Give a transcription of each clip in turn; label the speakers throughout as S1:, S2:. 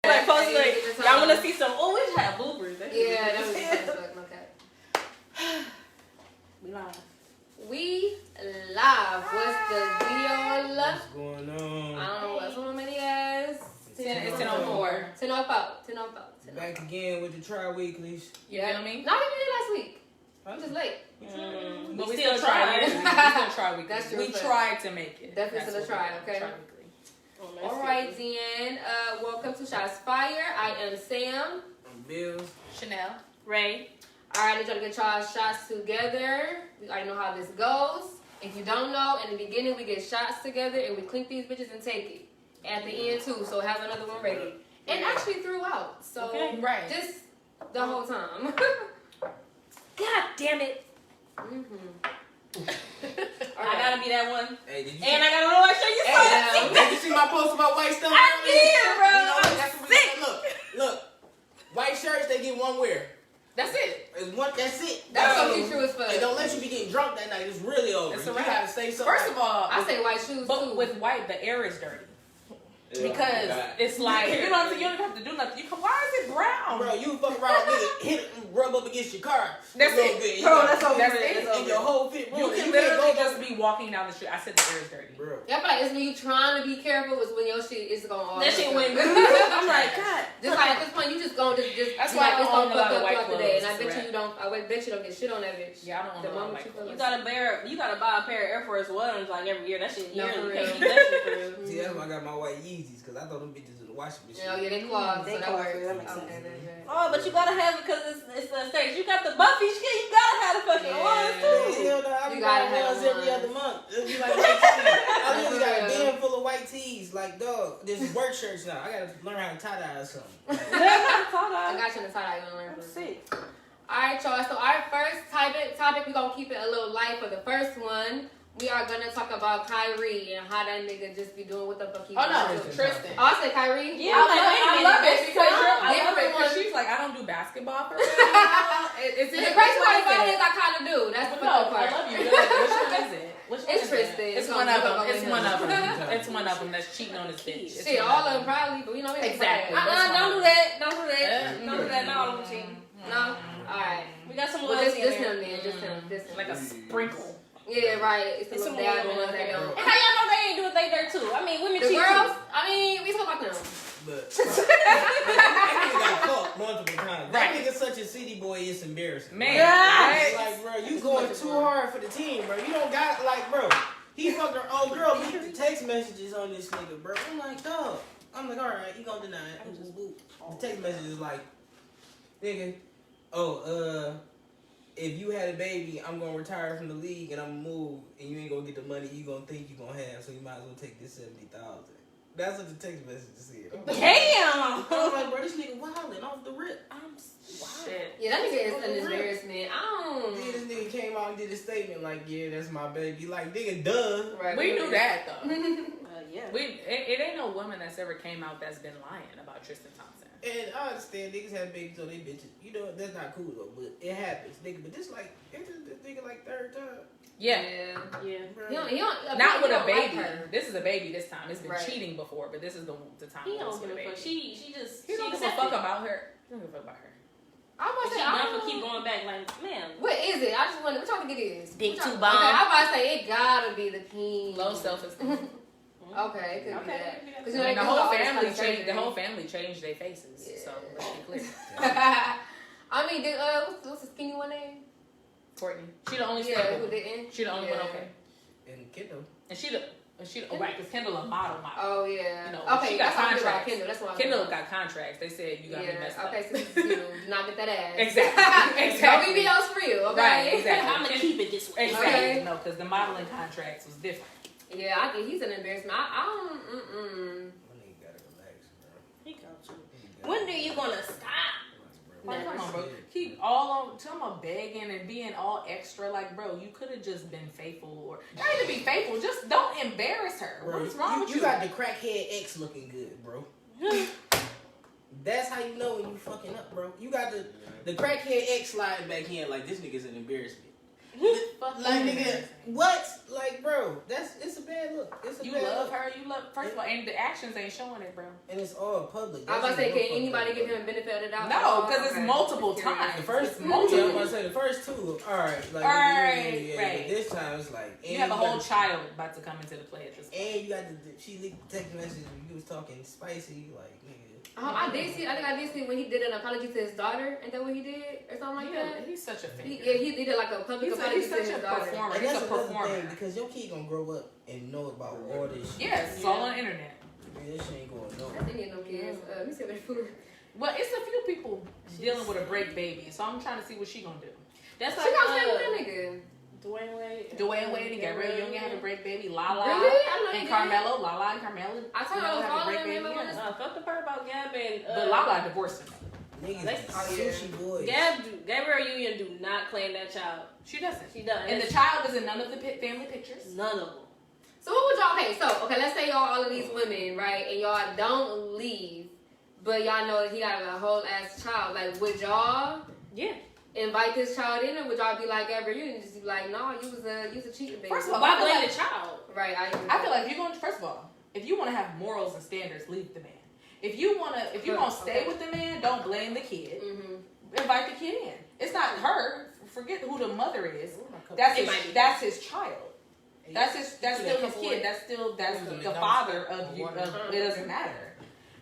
S1: Like, y'all want to see some? Oh, we just have bloopers.
S2: Yeah, that was okay.
S1: We live.
S2: We live. What's the deal?
S3: What's going on?
S2: I don't know what's on many ass.
S1: It's 10:04.
S2: 10:04.
S3: Back again with the tri-weeklies.
S1: You feel me?
S2: Not even last week. I'm just late.
S1: But we still tried. We still tried.
S2: That's true.
S1: We tried to make it.
S2: Definitely still a try, okay? All right, then. Welcome to Shots Fire. I am Sam.
S3: I'm Bill.
S1: Chanel. Ray.
S2: All right, I need y'all to get y'all shots together. We already know how this goes. If you don't know, in the beginning we get shots together and we clink these bitches and take it. At the end too, so have another one ready. And actually throughout. So
S1: right.
S2: Just the whole time.
S1: God damn it. I gotta be that one.
S3: Hey, did you
S1: and I gotta know I show you something.
S3: Did you see my post about white stuff?
S1: I did, bro.
S3: You know, that's what look. White shirts, they get one wear.
S2: That's it.
S3: That's it.
S2: That's something true as fuck.
S3: And don't let you be getting drunk that night. It's really over.
S1: It's
S3: you
S1: right.
S3: gotta say something.
S1: First of all,
S2: I say white shoes
S1: but
S2: too.
S1: with white, the air is dirty.
S3: Yeah,
S1: because it's like you don't have to do nothing. You come. Why is it brown,
S3: bro? You fuck around, nigga, hit it and rub up against your car.
S1: That's it,
S3: bit.
S1: bro. That's
S3: over.
S1: That's it.
S3: And your whole fit.
S1: You can literally just be walking down the street. I said the air is dirty,
S3: bro.
S2: Yeah, I feel like it's when you trying to be careful is when your shit is going all
S1: that shit went.
S2: I'm
S1: like, God.
S2: Just like at this point, you just gonna just.
S1: That's why I
S2: it's
S1: own
S2: gonna
S1: a lot of
S2: fuck
S1: white
S2: up today, and I
S1: clothes.
S2: bet you don't. I bet you don't get shit on that bitch.
S1: Yeah, I don't own a lot of white clothes.
S4: You gotta buy a pair of Air Force Ones like every year. That shit
S2: No,
S4: yearly.
S2: for real.
S4: That shit for real.
S3: See, that's why I got my white Yeezys because I thought them bitches in the washing machine.
S2: Yeah, they clogged.
S4: They
S2: So that
S4: clogged,
S2: works.
S4: that makes sense.
S2: Okay, that's right.
S4: Oh, but you gotta have it because it's the stage. You got the Buffy shit. You gotta have the fucking ones too.
S3: Hell no, I
S2: You
S3: be
S2: gotta
S3: buying
S2: have
S3: ones every
S2: ones.
S3: other month. It'll be like white tees. I literally got a
S2: Yeah.
S3: bin full of white tees. Like, dog, this is work shirts now. I gotta learn how to tie dye or something.
S2: I got you in the tie. You gonna learn from
S4: Sick.
S2: All right, y'all. So our first topic, we gonna keep it a little light for the first one. We are gonna talk about Kyrie and how that nigga just be doing what the fuck he
S1: Oh no,
S2: doing.
S1: Tristan.
S2: Oh, I said Kyrie.
S4: Yeah,
S1: I love it because I love it
S2: different
S1: because
S2: one.
S1: she's like, I don't do basketball for real.
S2: The crazy part about it is I kind of do. That's the
S1: No,
S2: fucking
S1: I
S2: part.
S1: love you. Which one is it?
S2: It's Tristan.
S1: It's one of them. It's one of them. It's one of them that's cheating on his bitch.
S2: Shit, all of them probably, but you know we
S1: Exactly.
S4: Don't do that. Don't do that. Don't do that. Not all of them cheating.
S2: No. All right.
S4: We got some
S2: Well,
S4: loyalty
S2: this
S4: in
S2: him
S4: there.
S2: then. Just him. This him.
S1: Like a sprinkle.
S2: Yeah, right. It's the
S4: It's
S2: little
S4: some
S2: dab
S4: women
S2: ones
S4: in
S2: that
S4: there.
S2: don't.
S4: And how y'all know they ain't do it? They there too. I mean, women
S2: The
S4: cheat
S2: girls.
S4: too.
S2: I mean, we talk about them.
S3: But that nigga got caught multiple times. That
S1: Right.
S3: nigga such a city boy, it's embarrassing.
S1: Man.
S3: It's like, bro, you going too hard for the team, bro. You don't got, like, bro, he fucked her old girl, leaked the text messages on this nigga, bro. I'm like, dog. I'm like, alright, you gonna deny it. I'm just boop. The text message is like, nigga, if you had a baby, I'm gonna retire from the league and I'm gonna move, and you ain't gonna get the money you gonna think you gonna have, so you might as well take this 70,000. That's what the text message said.
S4: Damn.
S3: I was like, bro, this nigga wildin' off the rip.
S1: Shit.
S2: Yeah, that nigga is an embarrassment. I
S3: Then this nigga came out and did a statement like, yeah, that's my baby. Like, nigga, duh.
S2: Right.
S1: We knew that though.
S4: Yeah.
S1: It ain't no woman that's ever came out that's been lying about Tristan Thompson.
S3: And I understand niggas have babies on they bitches. You know, that's not cool though, but it happens, nigga. But this like, it's this nigga like third time.
S1: Yeah.
S4: Yeah.
S3: Bro.
S2: He don't,
S1: Not with a
S2: like
S1: baby.
S2: her.
S1: This is a baby this time. It's been
S2: Right.
S1: cheating before, but this is the time.
S4: He
S1: it was
S4: don't give
S1: with
S4: a fuck.
S1: baby.
S4: She just.
S1: He don't give a
S4: accepted
S1: fuck
S4: it.
S1: about her. He don't give a fuck about her.
S2: I'm about to
S4: She
S2: say,
S4: down
S2: I
S4: for
S2: don't
S4: keep going back. Like, man.
S2: What is it? I just want. Which one think it is?
S4: Dick
S2: Which
S4: too
S2: one-
S4: bomb.
S2: Okay, I'm about to say it gotta be the king.
S1: Low self-esteem.
S2: Okay, it could be
S4: Okay.
S2: that. 'Cause
S1: I
S2: you know,
S1: mean,
S2: they
S1: the
S2: do
S1: whole
S2: all this
S1: family
S2: kind of
S1: changed. The
S2: surgery.
S1: whole family changed their faces.
S2: Yeah.
S1: So let's be clear.
S2: I mean, what's the skinny one name?
S1: Courtney, she the only
S2: Yeah, who
S1: stable.
S2: didn't?
S1: She the only one okay.
S3: And Kendall.
S1: And she the oh, right, because Kendall a model.
S2: Oh yeah.
S1: You know,
S2: Okay,
S1: she got
S2: that's what I'm thinking about,
S1: contracts.
S2: Kendall. That's what
S1: Kendall got contracts. They said you gotta be messed up.
S2: Okay, so you know, do not get that ass.
S1: Exactly. Exactly.
S2: Don't be BBLs for you, okay?
S1: Right, exactly.
S4: I'm gonna keep it this way.
S1: Exactly.
S2: Okay.
S1: No, because the modeling contracts was different.
S2: Yeah, I think he's an embarrassment. I don't.
S3: My nigga gotta relax, bro.
S4: He got you.
S3: He gotta
S4: When are you gonna stop?
S1: Like,
S4: Never.
S1: come on, bro. Keep all on. Tell them begging and being all extra. Like, bro, you could have just been faithful, or not even be faithful. Just don't embarrass her.
S3: Bro,
S1: What's wrong with you?
S3: You got the crackhead ex looking good, bro. That's how you know when you fucking up, bro. You got the crackhead ex sliding back in like this nigga's an embarrassment. Like nigga, what? Like bro, it's a bad look. It's a
S1: You
S3: bad
S1: love
S3: look.
S1: her. You love. First of all, and the actions ain't showing it, bro.
S3: And it's all public.
S2: I was about to say,
S3: That's
S2: can
S3: even more
S2: anybody
S3: fucked
S2: give
S3: up.
S2: him a benefit of the doubt?
S1: No, because it's
S2: Okay.
S1: multiple
S2: Just curious.
S1: times.
S3: The first,
S1: It's
S3: yeah,
S1: multiple.
S3: I was about to say the first two. All right, like
S1: Right,
S3: yeah,
S1: right.
S3: But this time it's like
S1: You have a whole
S3: got,
S1: child about to come into the play at this point.
S3: and you got she leaked the text message. You was talking spicy, like nigga.
S2: I did see. I think I did see when he did an apology to his daughter. Ain't that what he did, or something like
S1: Yeah,
S2: that?
S1: he's such a fan.
S2: He did like a public apology
S1: He's
S2: to
S1: such
S2: his
S1: a
S2: daughter.
S1: performer.
S3: And
S1: He's
S3: that's
S1: a
S3: another
S1: performer.
S3: thing because your kid gonna grow up and know about all this shit.
S1: Yes, it's all on the internet.
S3: Man, this shit ain't going
S2: I
S3: nowhere.
S2: think he had no kids. Let me see what food.
S1: Well, it's a few people dealing with a break baby, so I'm trying to see what she gonna do.
S4: That's
S2: She
S4: like
S2: got stay with that nigga.
S4: Dwayne Wade.
S1: Dwayne Wade and Gabrielle Union have a break baby. Lala
S2: Really? I know
S1: and
S2: he did.
S1: Carmelo. Lala and Carmelo.
S2: I told
S1: you
S2: her I
S1: know,
S2: was
S1: have a
S2: following
S1: break
S2: him.
S1: baby. Yeah.
S4: Fuck the part about Gab and
S1: But Lala divorced him.
S3: Niggas,
S4: Let's-
S3: sushi boys.
S4: Gabrielle Union do not claim that child.
S1: She doesn't.
S4: She does.
S1: And the child is in none of the family pictures.
S4: None of them.
S2: So what would y'all? Okay, let's say y'all all of these women, right, and y'all don't leave, but y'all know that he got a whole ass child. Like, would y'all
S4: Yeah.
S2: invite this child in, or would y'all be like, Gabrielle, you just be like, no, you was a cheating baby.
S1: First of all,
S4: Why
S1: I feel
S4: blame
S1: like-
S4: the child?
S2: Right,
S1: I feel like if you're going to, first of all, if you want to have morals and standards, leave the man. If you're gonna stay
S2: Okay.
S1: with the man, don't blame the kid.
S2: Mm-hmm.
S1: Invite the kid in. It's not her. Forget who the mother is.
S3: Ooh, my cup.
S1: That's
S4: It
S1: his.
S4: might be.
S1: That's his child. That's his. That's
S3: Yeah,
S1: still his
S3: couple
S1: kid.
S3: of-
S1: That's
S3: It was
S1: the
S3: a McDonald's
S1: father
S3: cup
S1: of
S3: of
S1: you.
S3: water.
S1: It doesn't matter.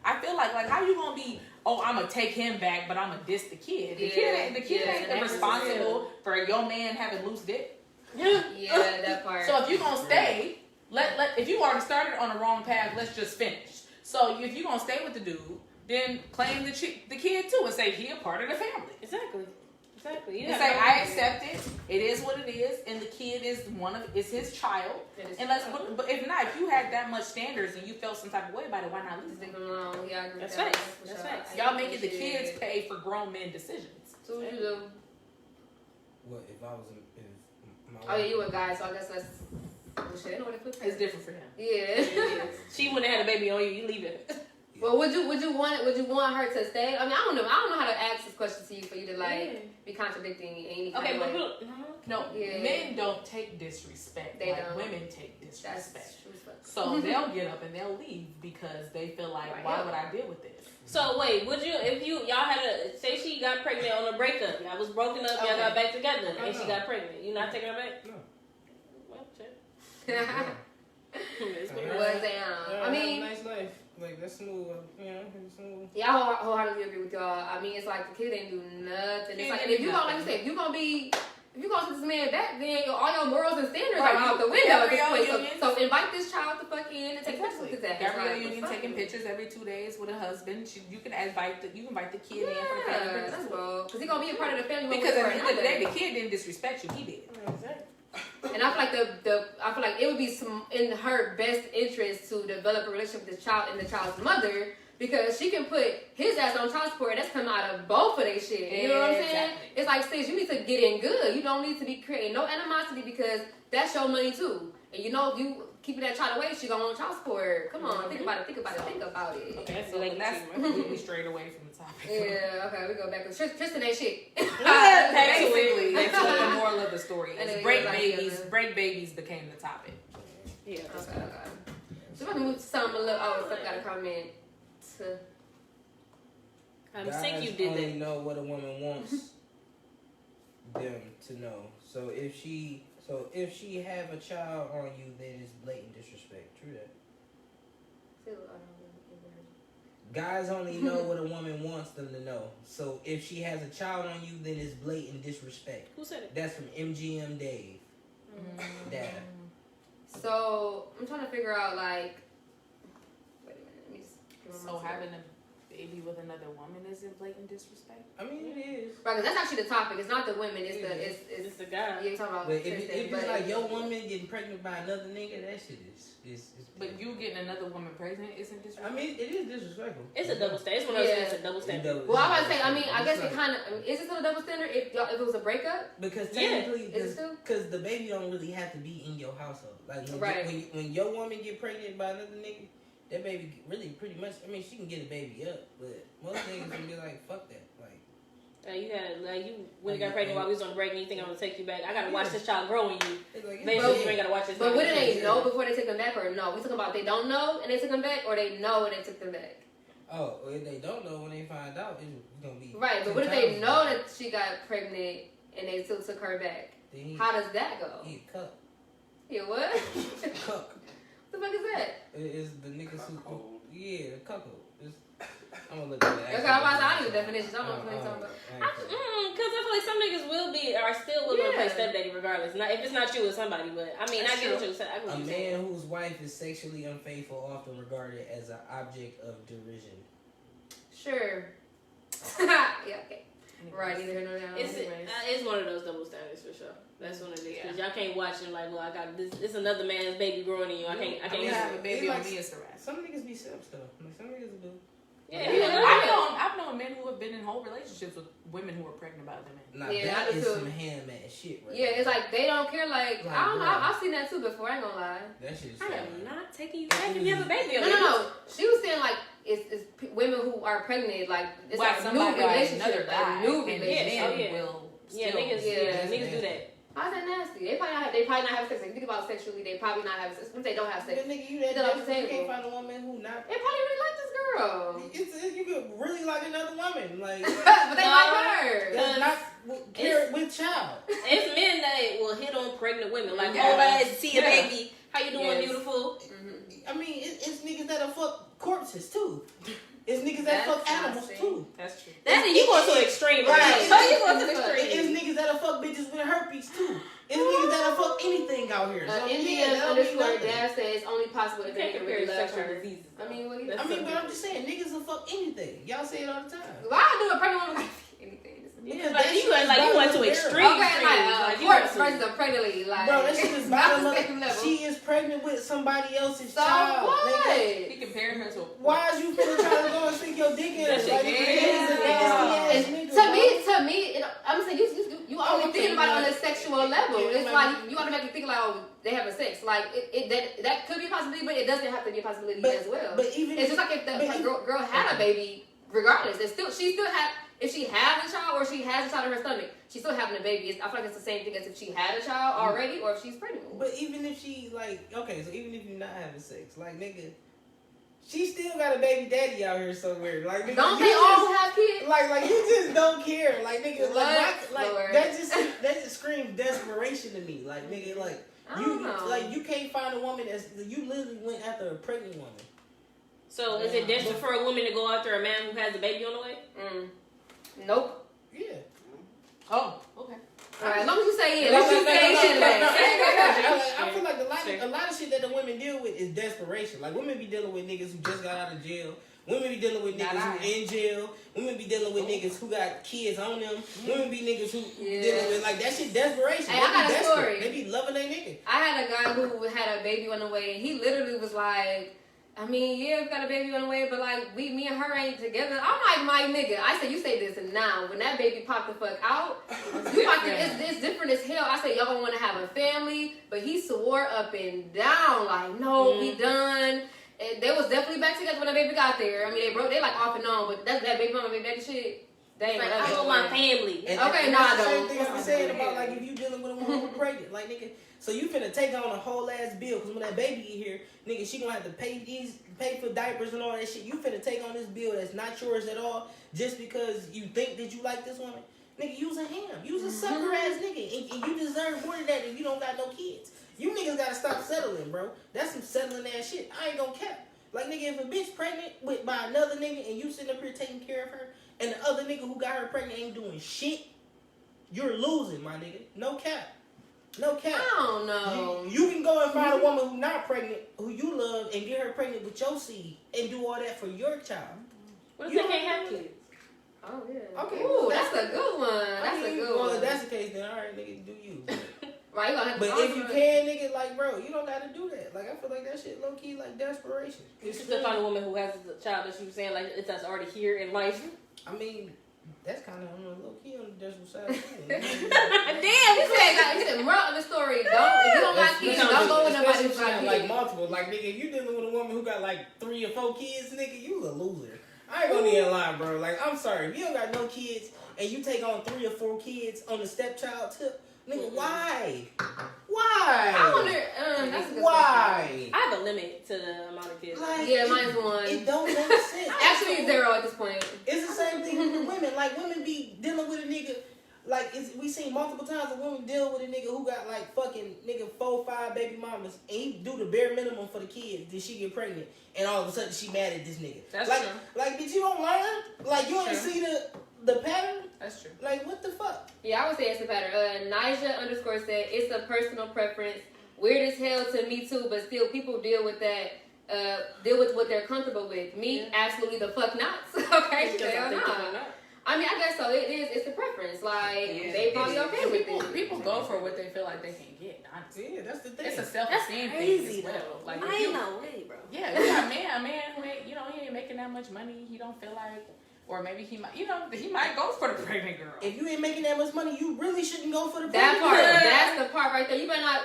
S1: I feel like how you gonna be? Oh, I'm gonna take him back, but I'm gonna diss the kid. The kid ain't
S2: that's
S1: responsible for your man having loose dick.
S4: Yeah.
S2: Yeah, that part.
S1: So if you're gonna stay, let if you already started on the wrong path, let's just finish. So if you're gonna stay with the dude, then claim the kid too and say he a part of the family.
S4: Exactly. You
S1: And
S4: have
S1: say
S4: no
S1: I
S4: idea.
S1: accept it. It is what it is, and the kid is it's his child.
S4: It is-
S1: And but if not, if you had that much standards and you felt some type of way about it, why not leave
S2: Just
S1: him?
S2: leave him alone. Yeah, I agree with
S4: That's
S2: that.
S4: facts.
S2: For
S4: That's
S2: sure.
S4: facts.
S1: Y'all making the kids pay for grown men decisions.
S2: So what you do?
S3: What if I was if my
S2: Oh yeah, you a guy, so I guess that's bullshit. I know what it
S1: It's different for him.
S2: Yeah.
S4: She wouldn't have had a baby on you. You leave it.
S2: Well, would you want her to stay? I mean, I don't know how to ask this question to you for you to be contradicting any kind
S4: Okay,
S2: of
S4: but
S2: way.
S4: look.
S1: No,
S2: Yeah.
S1: men don't take disrespect
S2: They
S1: like
S2: don't.
S1: women take disrespect.
S2: That's true. as fuck.
S1: So they'll get up and they'll leave because they feel like,
S2: Right.
S1: why would I deal with this?
S4: So wait, would you if y'all had a say she got pregnant on a breakup, y'all was broken up, y'all
S1: Okay.
S4: got back together,
S3: Okay,
S4: and she
S3: no.
S4: got pregnant, you not taking her back?
S3: No.
S4: Well, shit.
S2: Was
S4: It's weird.
S3: Yeah,
S2: I mean,
S3: have a nice life. Like that's smooth. It's smooth.
S2: yeah, I wholeheartedly agree with y'all. I mean, it's like the kid ain't do nothing. It's like, and if you gonna, like you said, if you gonna sit this man back, then all your morals and standards
S1: Right,
S2: are out the
S1: you-
S2: window at this
S1: Gabrielle
S2: point.
S1: Union-
S2: So invite this child to fuck in and take pictures with his ass.
S1: Gabrielle
S2: Like,
S1: Union
S2: fuck
S1: taking
S2: you.
S1: pictures every 2 days with a husband. You can invite the kid in for the family
S2: Yeah,
S1: pictures.
S2: that's cool. Because he gonna be a part of the family.
S1: Because at the end of the day,
S2: another.
S1: the kid didn't disrespect you. He did.
S2: And I feel like I feel like it would be in her best interest to develop a relationship with the child and the child's mother, because she can put his ass on child support. That's coming out of both of their shit. You know what I'm saying?
S1: Exactly.
S2: It's like, sis, you need to get in good. You don't need to be creating no animosity, because that's your money too. And you know, if you keeping that child away, she gonna want child support. Come on, think about it. Think about it.
S1: Okay, so
S4: Like
S1: that's
S4: that.
S1: completely straight away from the topic.
S2: Yeah, okay, we go back to Tristan ain't shit.
S1: Basically, that's what the moral of the story
S2: And
S1: is.
S2: then
S1: Break
S2: you're like,
S1: babies.
S2: yeah.
S1: Break babies became the topic.
S4: Yeah.
S2: Okay. So we're gonna move to something a little. Oh, I got a comment.
S4: I'm sick you did
S3: only
S4: that.
S3: know what a woman wants them to know. So if she have a child on you, then it's blatant disrespect. True that. Guys only know what a woman wants them to know. So if she has a child on you, then it's blatant disrespect.
S4: Who said it?
S3: That's from MGM Dave. Data.
S2: So I'm trying to figure out, like, wait a minute, let me just give
S1: So having a baby with another woman isn't blatant disrespect?
S3: I mean, it is.
S2: right, 'cause that's actually the topic. It's not the women. It's the
S4: It's
S2: it's
S4: the guy.
S2: you're talking about.
S3: But if
S2: Tristan,
S3: it's
S2: but
S3: like your woman getting pregnant by another nigga, that shit is.
S1: But you getting another woman pregnant isn't disrespectful?
S3: I mean, it is disrespectful.
S4: It's a double standard. It's one of those
S2: Yeah.
S4: things. It's a double standard.
S2: Well, I was about to say. I mean, I guess it kind of is it still a double standard if it was a breakup?
S3: Because
S4: Yeah.
S3: technically,
S2: Is it still?
S3: because the baby don't really have to be in your household. Like when,
S2: Right.
S3: when your woman get pregnant by another nigga, that baby really pretty much. I mean, she can get a baby up, but most niggas gonna be like, fuck that. Like,
S4: You when you got pregnant while we was on the break and you think I'm gonna take you back. I gotta watch this child grow in you.
S3: Like,
S4: Basically, you ain't gotta watch this.
S2: But wouldn't they know before they took them back, or no? We talking about they don't know and they took them back, or they know and they took them back?
S3: Oh, if they don't know when they find out, it's gonna be
S2: right. But what if they know that she got pregnant and they still took her back? How does that go?
S3: He a cuck.
S2: Yeah, what?
S3: Cuck.
S2: What the fuck is that?
S3: It's the niggas who. Yeah, cuckold. I'm gonna look at that.
S2: Okay, I'm about to honor the definitions. I don't know what you're talking about.
S4: Because I feel like some niggas are still willing to play stepdaddy regardless. Not if it's not you, it's somebody. But I mean, I get what you're saying.
S3: A man whose wife is sexually unfaithful often regarded as an object of derision.
S2: Sure. Yeah. Okay. Right. Either here nor there.
S4: It's one of those double standards for sure. That's one of it. Because y'all can't watch it like, well, I got this. It's another man's baby growing in you. I can't
S1: have a baby on me. It's a rat.
S3: Some niggas be simps though. Like some niggas do.
S4: Yeah,
S1: I've known men who have been in whole relationships with women who are pregnant by other men.
S3: Nah, that is some handman shit, right?
S2: Yeah, it's like they don't care. Like I don't know. I've seen that too before. I ain't gonna lie.
S3: That shit's
S4: I am not taking you back if you have a baby.
S2: No. She was saying like it's women who are pregnant. Like it's like a new relationship. Like a new relationship.
S4: Niggas do that.
S2: How's that nasty? They probably not have sex. Like, think about sexually, they probably not have sex. If they don't have sex,
S3: nigga, you can't find a woman who not.
S2: They probably really like this girl.
S3: You could really like another woman, like.
S2: But they like her.
S3: That's not with child.
S4: It's men that will hit on pregnant women. Like, oh, see a baby. How you doing, beautiful?
S3: I mean, it's niggas that'll fuck corpses too. It's niggas that fuck animals too.
S1: That's true.
S4: You going to an extreme, right?
S2: You going to an extreme.
S3: It's niggas that'll fuck bitches with herpes too. It's niggas that'll fuck anything out here. So
S2: Dad says it's only possible if they can really love her.
S4: Diseases.
S2: I mean,
S3: but I'm just saying, niggas will fuck anything. Y'all say it all the time.
S2: Why do a pregnant woman anything?
S4: Yeah, like you went to extreme.
S2: Okay, like corpse versus a pregnant lady. Like,
S3: bro, that shit is bottom up. She is pregnant with somebody else's child.
S2: What?
S3: Nigga.
S1: He compared her to.
S3: Why is you finna try to go and stick your dick in her? Like,
S2: to me, I'm saying you only thinking about it on a sexual level. It's like you automatically think like, oh, they having sex. Like that could be a possibility, but it doesn't have to be a possibility as well.
S3: But even
S2: it's just like if the girl had a baby, regardless, she still had. If she has a child or she has a child in her stomach, she's still having a baby. I feel like it's the same thing as if she had a child already or if she's pregnant.
S3: But even if she so even if you're not having sex, like nigga, she still got a baby daddy out here somewhere. Like nigga,
S2: don't they all have kids?
S3: Like you just don't care. Like nigga, that just screams desperation to me. Like nigga, like you can't find a woman you literally went after a pregnant woman.
S4: So is it desperate for a woman to go after a man who has a baby on the way?
S2: Nope.
S3: Yeah.
S1: Oh, okay.
S2: Alright, as long as you say it.
S3: I feel like a lot of shit that the women deal with is desperation. Like women be dealing with niggas who just got out of jail. Women be dealing with niggas who in jail. Women be dealing with niggas who got kids on them. Women be niggas who dealing with like that shit desperation.
S2: Hey, I got a story.
S3: They be loving their nigga.
S2: I had a guy who had a baby on the way and he literally was like, I mean, yeah, we got a baby on the way, but like me and her ain't together. I'm like, my nigga. I said, you say this, and now when that baby popped the fuck out, it's different as hell. I said, y'all gonna want to have a family, but he swore up and down like, no, we done. And they was definitely back together when the baby got there. I mean, they like off and on, but that's that baby mama, baby daddy shit. They ain't
S4: like, I want my family.
S3: And
S2: okay, no, I
S3: don't.
S2: don't.
S3: Same thing I'm saying about like if you dealing with a woman who's pregnant, like nigga. So you finna take on a whole ass bill because when that baby get here, nigga, she gonna have to pay for diapers and all that shit. You finna take on this bill that's not yours at all just because you think that you like this woman. Nigga, you's a ham. You's a sucker ass nigga. And you deserve more than that if you don't got no kids. You niggas gotta stop settling, bro. That's some settling ass shit. I ain't gonna cap. Like nigga, if a bitch pregnant by another nigga and you sitting up here taking care of her and the other nigga who got her pregnant ain't doing shit, you're losing, my nigga. No cap. No cap.
S2: I don't know.
S3: You can go and find a woman who's not pregnant, who you love, and get her pregnant with your seed, and do all that for your child.
S4: What if they can't have kids?
S2: Oh yeah.
S3: Okay.
S2: Ooh, that's a good one. That's a good one.
S3: Well, if that's the case, then all right, nigga, do you.
S2: Right, you gonna have to.
S3: But if you can, nigga, like, bro, you don't gotta do that. Like, I feel like that shit low key like desperation.
S4: You should still find a woman who has a child that she was saying like it's already here in life.
S3: I mean. That's kind of on the low key on the desperate side.
S4: Damn, you
S2: said moral of the story. If you don't got kids, don't go with nobody who's got kids.
S3: Like multiple. Like nigga, if you dealing with a woman who got like 3 or 4 kids, nigga, you a loser. I ain't gonna even lie, bro. Like, I'm sorry. If you don't got no kids and you take on 3 or 4 kids on the stepchild tip, nigga, why? Why?
S2: I wonder. That's a good
S3: why?
S2: question.
S4: I have a limit to the amount of kids.
S3: Like,
S2: Yeah, mine's 1.
S3: It don't make sense.
S2: Actually, 0 at this point.
S3: It's the same thing with women. Like, women be dealing with a nigga. Like, we seen multiple times a woman deal with a nigga who got like fucking 4, 5 baby mamas, and he do the bare minimum for the kids. Then she get pregnant, and all of a sudden she mad at this nigga.
S1: That's
S3: like,
S1: true.
S3: Like, did you don't learn? Like, you ain't see the pattern?
S1: That's true.
S3: Like, what the fuck?
S2: Yeah, I would say it's a pattern. Nija _ said it's a personal preference. Weird as hell to me too, but still people deal with that. Deal with what they're comfortable with. Me, absolutely the fuck not. Okay, hell no. I mean, I guess so. It's a preference. Like, they probably okay with it.
S1: People go for what they feel like they can get, honestly.
S3: Yeah, that's the thing.
S1: It's a self-esteem thing as well. Like,
S4: I ain't no way, bro.
S1: Yeah, you got a man who ain't, he ain't making that much money. He don't feel like, or maybe he might, he might go for the pregnant girl.
S3: If you ain't making that much money, you really shouldn't go for the
S2: That
S3: pregnant
S2: part.
S3: girl.
S2: That's the part right there. You better not.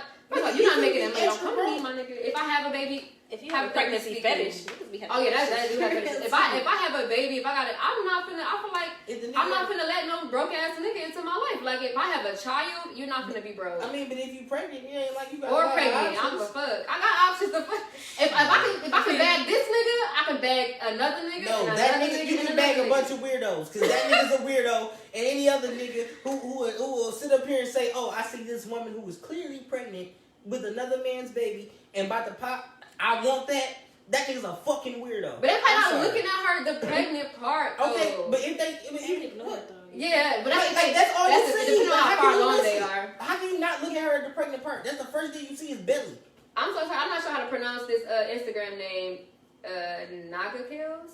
S2: You're not making that money. Don't come to me, my nigga. If I have a baby.
S4: If you have a pregnancy fetish,
S2: oh yeah, that do have fetish. If I have a baby, if I got it, I'm not finna. I feel like I'm not finna let no broke ass nigga into my life. Like if I have a child, you're not finna be broke.
S3: I mean, but if you pregnant, you ain't like you got.
S2: Or pregnant, I don't give a fuck. I got options to fuck. If I can bag this nigga, I can bag another nigga.
S3: No,
S2: and
S3: that
S2: another
S3: nigga you can bag a bunch of weirdos, cause that nigga's a weirdo, and any other nigga who will sit up here and say, "Oh, I see this woman who is clearly pregnant with another man's baby and about to pop. I want that." That nigga's a fucking weirdo.
S2: But if I'm not looking at her, the pregnant part.
S3: Okay,
S2: though.
S3: but if they,
S2: yeah, but
S3: that's all you see.
S2: Depending on how far along they
S3: listen?
S2: are.
S3: How can you not look at her at the pregnant part? That's the first thing you see is belly.
S2: I'm so sorry. I'm not sure how to pronounce this Instagram name. Naga Kills?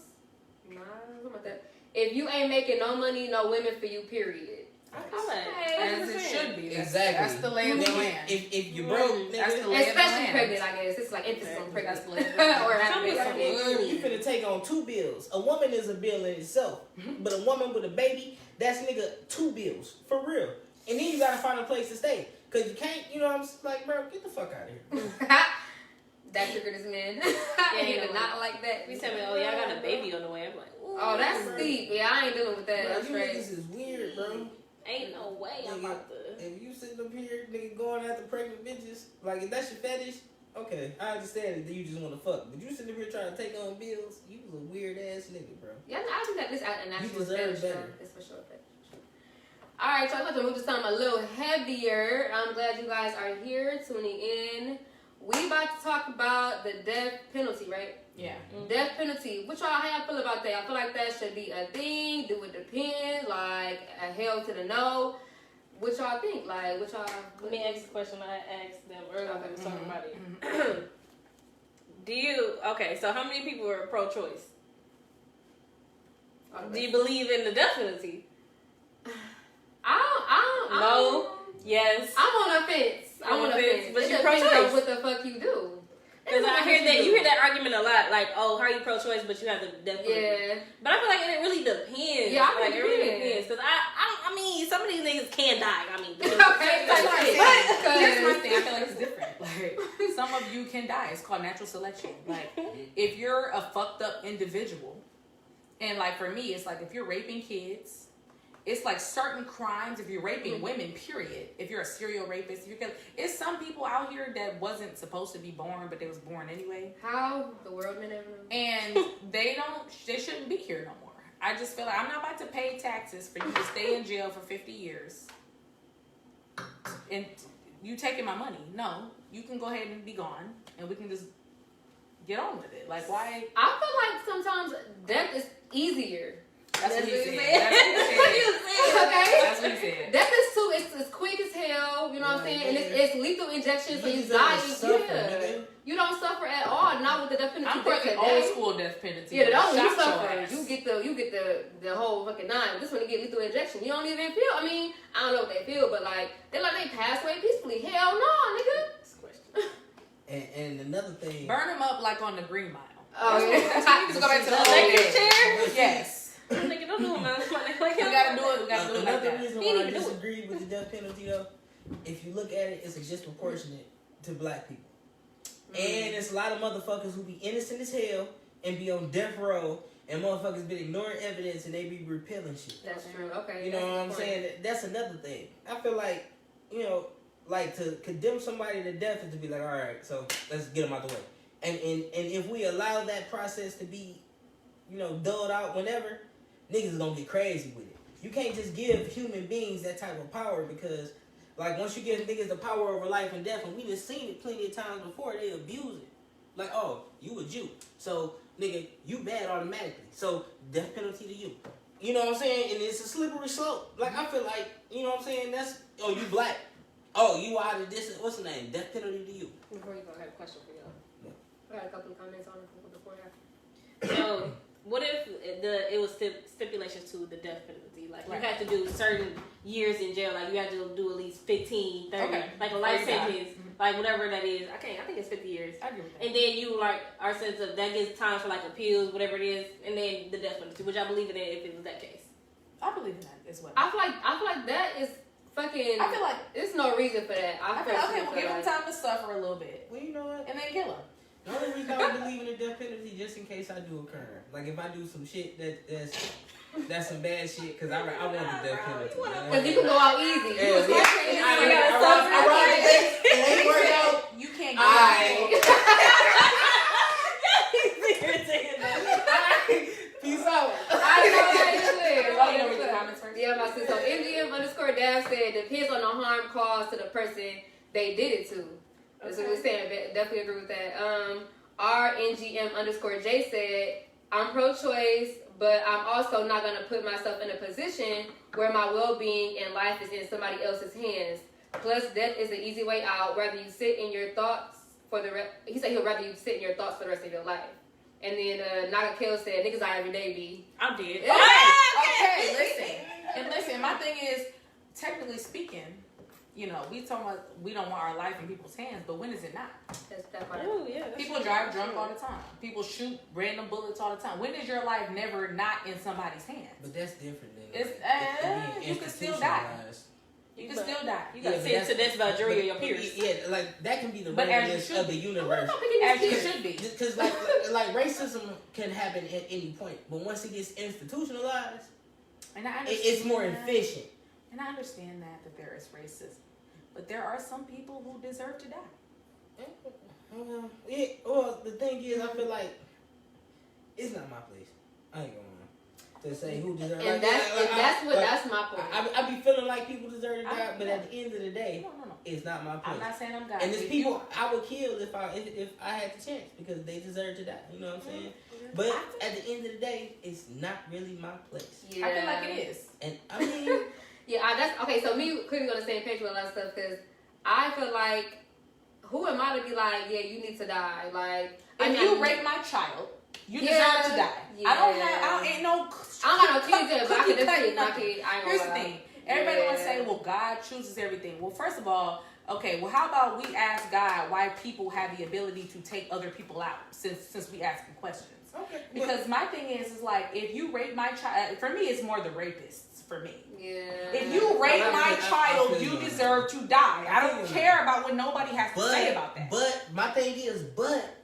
S2: Something like that. If you ain't making no money, no women for you, period.
S1: As it should be.
S3: Exactly.
S1: That's the lay of the land.
S3: If you broke,
S1: that's the lay of the
S2: Especially
S1: land.
S2: pregnant, I guess. It's like emphasis on pregnant.
S1: That's the lay of the land.
S2: Or having
S3: you finna take on 2 bills. A woman is a bill in itself, but a woman with a baby, that's nigga 2 bills for real. And then you gotta find a place to stay, cause you can't. You know what I'm like, bro, get the fuck out of here.
S2: That triggered this man.
S4: Yeah,
S2: He did not like that.
S4: We tell me, oh, y'all got a baby on the way. I'm like, ooh.
S2: Oh, that's steep. Yeah, I ain't dealing with that.
S3: Bro,
S2: That's
S3: you
S2: right.
S3: niggas is weird, bro.
S4: Ain't no way I'm about to.
S3: If you sitting up here, nigga, going after pregnant bitches, like if that's your fetish, okay, I understand that you just want to fuck. But you sitting up here trying to take on bills, you was a weird ass nigga, bro.
S2: Yeah, I think that this an
S3: You
S2: actual
S3: deserve
S2: fetish,
S3: better.
S2: though. It's for sure. All right, so I'm about to move to something a little heavier. I'm glad you guys are here tuning in. We about to talk about the death penalty, right?
S1: Yeah.
S2: Death penalty. How y'all feel about that? I feel like that should be a thing. Do it depend? Like a hell to the no. What y'all think? Like what y'all?
S4: Let me ask the question I asked them earlier when we was talking about it. So how many people are pro-choice? Do you believe in the death penalty? No. Yes.
S2: I'm on a fence. I'm on a fence.
S4: But
S2: It
S4: you
S2: depends
S4: pro-choice.
S2: on what the fuck you do.
S4: Because I hear that you hear that argument a lot, like, oh, how are you pro-choice, but you have the death penalty?
S2: Yeah.
S4: But I feel like it really depends.
S2: Yeah, I
S4: like
S2: think
S4: it really
S2: it
S4: depends. Because I mean, some of these niggas can die. I mean,
S2: Okay.
S1: Here's my thing. I feel like it's different. Like some of you can die. It's called natural selection. Like if you're a fucked up individual, and like for me, it's like if you're raping kids. It's like certain crimes, if you're raping women, period. If you're a serial rapist, it's some people out here that wasn't supposed to be born, but they was born anyway.
S2: How the world been ever?
S1: And they shouldn't be here no more. I just feel like I'm not about to pay taxes for you to stay in jail for 50 years. And you taking my money. No, you can go ahead and be gone, and we can just get on with it. Like, why?
S2: I feel like sometimes death is easier.
S1: That's what he said.
S2: Okay.
S1: That's what he said.
S2: Death is too. It's quick as hell. You know what I'm saying? And it's lethal injection, so you die. You don't suffer at all. Not with the death penalty.
S1: I'm for the old school death penalty.
S2: Yeah, the old you
S1: Shot your
S2: suffer.
S1: ass.
S2: You get the whole fucking 9. This one you get lethal injection. You don't even feel. I mean, I don't know what they feel, but like they pass away peacefully. Hell no, nigga.
S3: And another thing,
S1: Burn them up like on the Green Mile.
S2: Oh yeah.
S1: That's what you just go back to the
S4: electric chair.
S1: Yes.
S4: Nigga, don't do it, man. Like,
S1: We gotta do it. We gotta do it like
S3: another
S1: that.
S3: reason why I disagree with the death penalty though, if you look at it, it's a disproportionate to black people. And it's a lot of motherfuckers who be innocent as hell and be on death row And motherfuckers been ignoring evidence and they be repealing shit.
S2: That's true. Okay.
S3: You know what I'm saying? That's another thing. I feel like, you know, like to condemn somebody to death is to be like, all right, so let's get them out the way. And if we allow that process to be, you know, dulled out whenever, niggas is gonna get crazy with it. You can't just give human beings that type of power because, like, once you give niggas the power over life and death, and we just seen it plenty of times before, they abuse it. Like, oh, you a Jew, so nigga, you bad automatically. So death penalty to you. You know what I'm saying? And it's a slippery slope. Like, I feel like, you know what I'm saying? That's, oh, you black. Oh, you out of this. What's the name? Death penalty to you.
S2: Before you go, I have a question for y'all.
S3: Yeah.
S2: I got a couple of comments on it before that.
S4: So, what if it was stipulations to the death penalty? Like, you had to do certain years in jail. Like, you had to do at least 15, 30, like a life sentence, like whatever that is. I think it's 50 years.
S1: I agree with that.
S4: And then you, like, our sense of that gives time for, like, appeals, whatever it is, and then the death penalty. Would y'all believe in it if it was that case?
S1: I believe in that as well.
S2: I feel like that is fucking.
S1: I feel like
S2: there's no reason for that.
S1: I feel okay. We'll give him time to suffer a little bit,
S3: Well, you know what?
S1: and then kill him.
S3: The only reason I would believe in the death penalty just in case I do occur. Like if I do some shit that's some bad shit, because I want the death penalty.
S2: Because you can go out easy.
S3: Yeah,
S1: I
S3: ride the base, and they work out.
S1: You can't go out.
S3: Peace out.
S2: I know
S1: You know, read the comments first.
S2: Yeah, my sister. So MGM_Dav said depends on the harm caused to the person they did it to. That's what we're saying. Definitely agree with that. RNGM_J said, I'm pro-choice, but I'm also not going to put myself in a position where my well-being and life is in somebody else's hands. Plus, death is the easy way out. Rather you sit in your thoughts for the he said he'll rather you sit in your thoughts for the rest of your life. And then Naga Kale said, niggas die every day, B.
S4: I'm dead.
S1: Okay, listen. My thing is, technically speaking, you know, we talking about we don't want our life in people's hands, but when is it not?
S2: That's that part.
S4: Oh, yeah.
S1: People drive drunk all the time. People shoot random bullets all the time. When is your life never not in somebody's hands?
S3: But that's different than
S1: It's you can still die. You can still die.
S4: You got sentenced to death by a jury of your peers.
S3: Yeah, like that can be the
S1: But
S3: randomness of the universe.
S1: As you should be.
S3: Because like racism can happen at any point, but once it gets institutionalized,
S1: And I
S3: it's more efficient.
S1: And I understand that there is racism, but there are some people who deserve to die.
S3: Well, the thing is, I feel like it's not my place. I ain't gonna to say who deserves.
S2: And that's my point.
S3: I be feeling like people deserve to die, but at the end of the day,
S1: No.
S3: it's not my place.
S1: I'm not saying I'm God.
S3: And there's people I would kill if I had the chance because they deserve to die. You know what I'm saying? But at the end of the day, it's not really my place.
S2: Yeah.
S1: I feel like it is.
S3: And I mean,
S2: that's okay. So me clearly on the same page with a lot of stuff because I feel like who am I to be like, yeah, you need to die? Like,
S1: if you rape my child, you deserve to die.
S2: Yeah.
S1: I don't got no
S2: kids, but I can definitely my kid.
S1: Here's the thing. Everybody want to say, well, God chooses everything. Well, first of all, okay, well, how about we ask God why people have the ability to take other people out since we ask him questions?
S3: okay.
S1: Because my thing is like, if you rape my child, for me, it's more the rapists for me.
S2: Yeah.
S1: If you rape my child, you deserve to die. I don't care about what nobody has to say about that.
S3: But my thing is,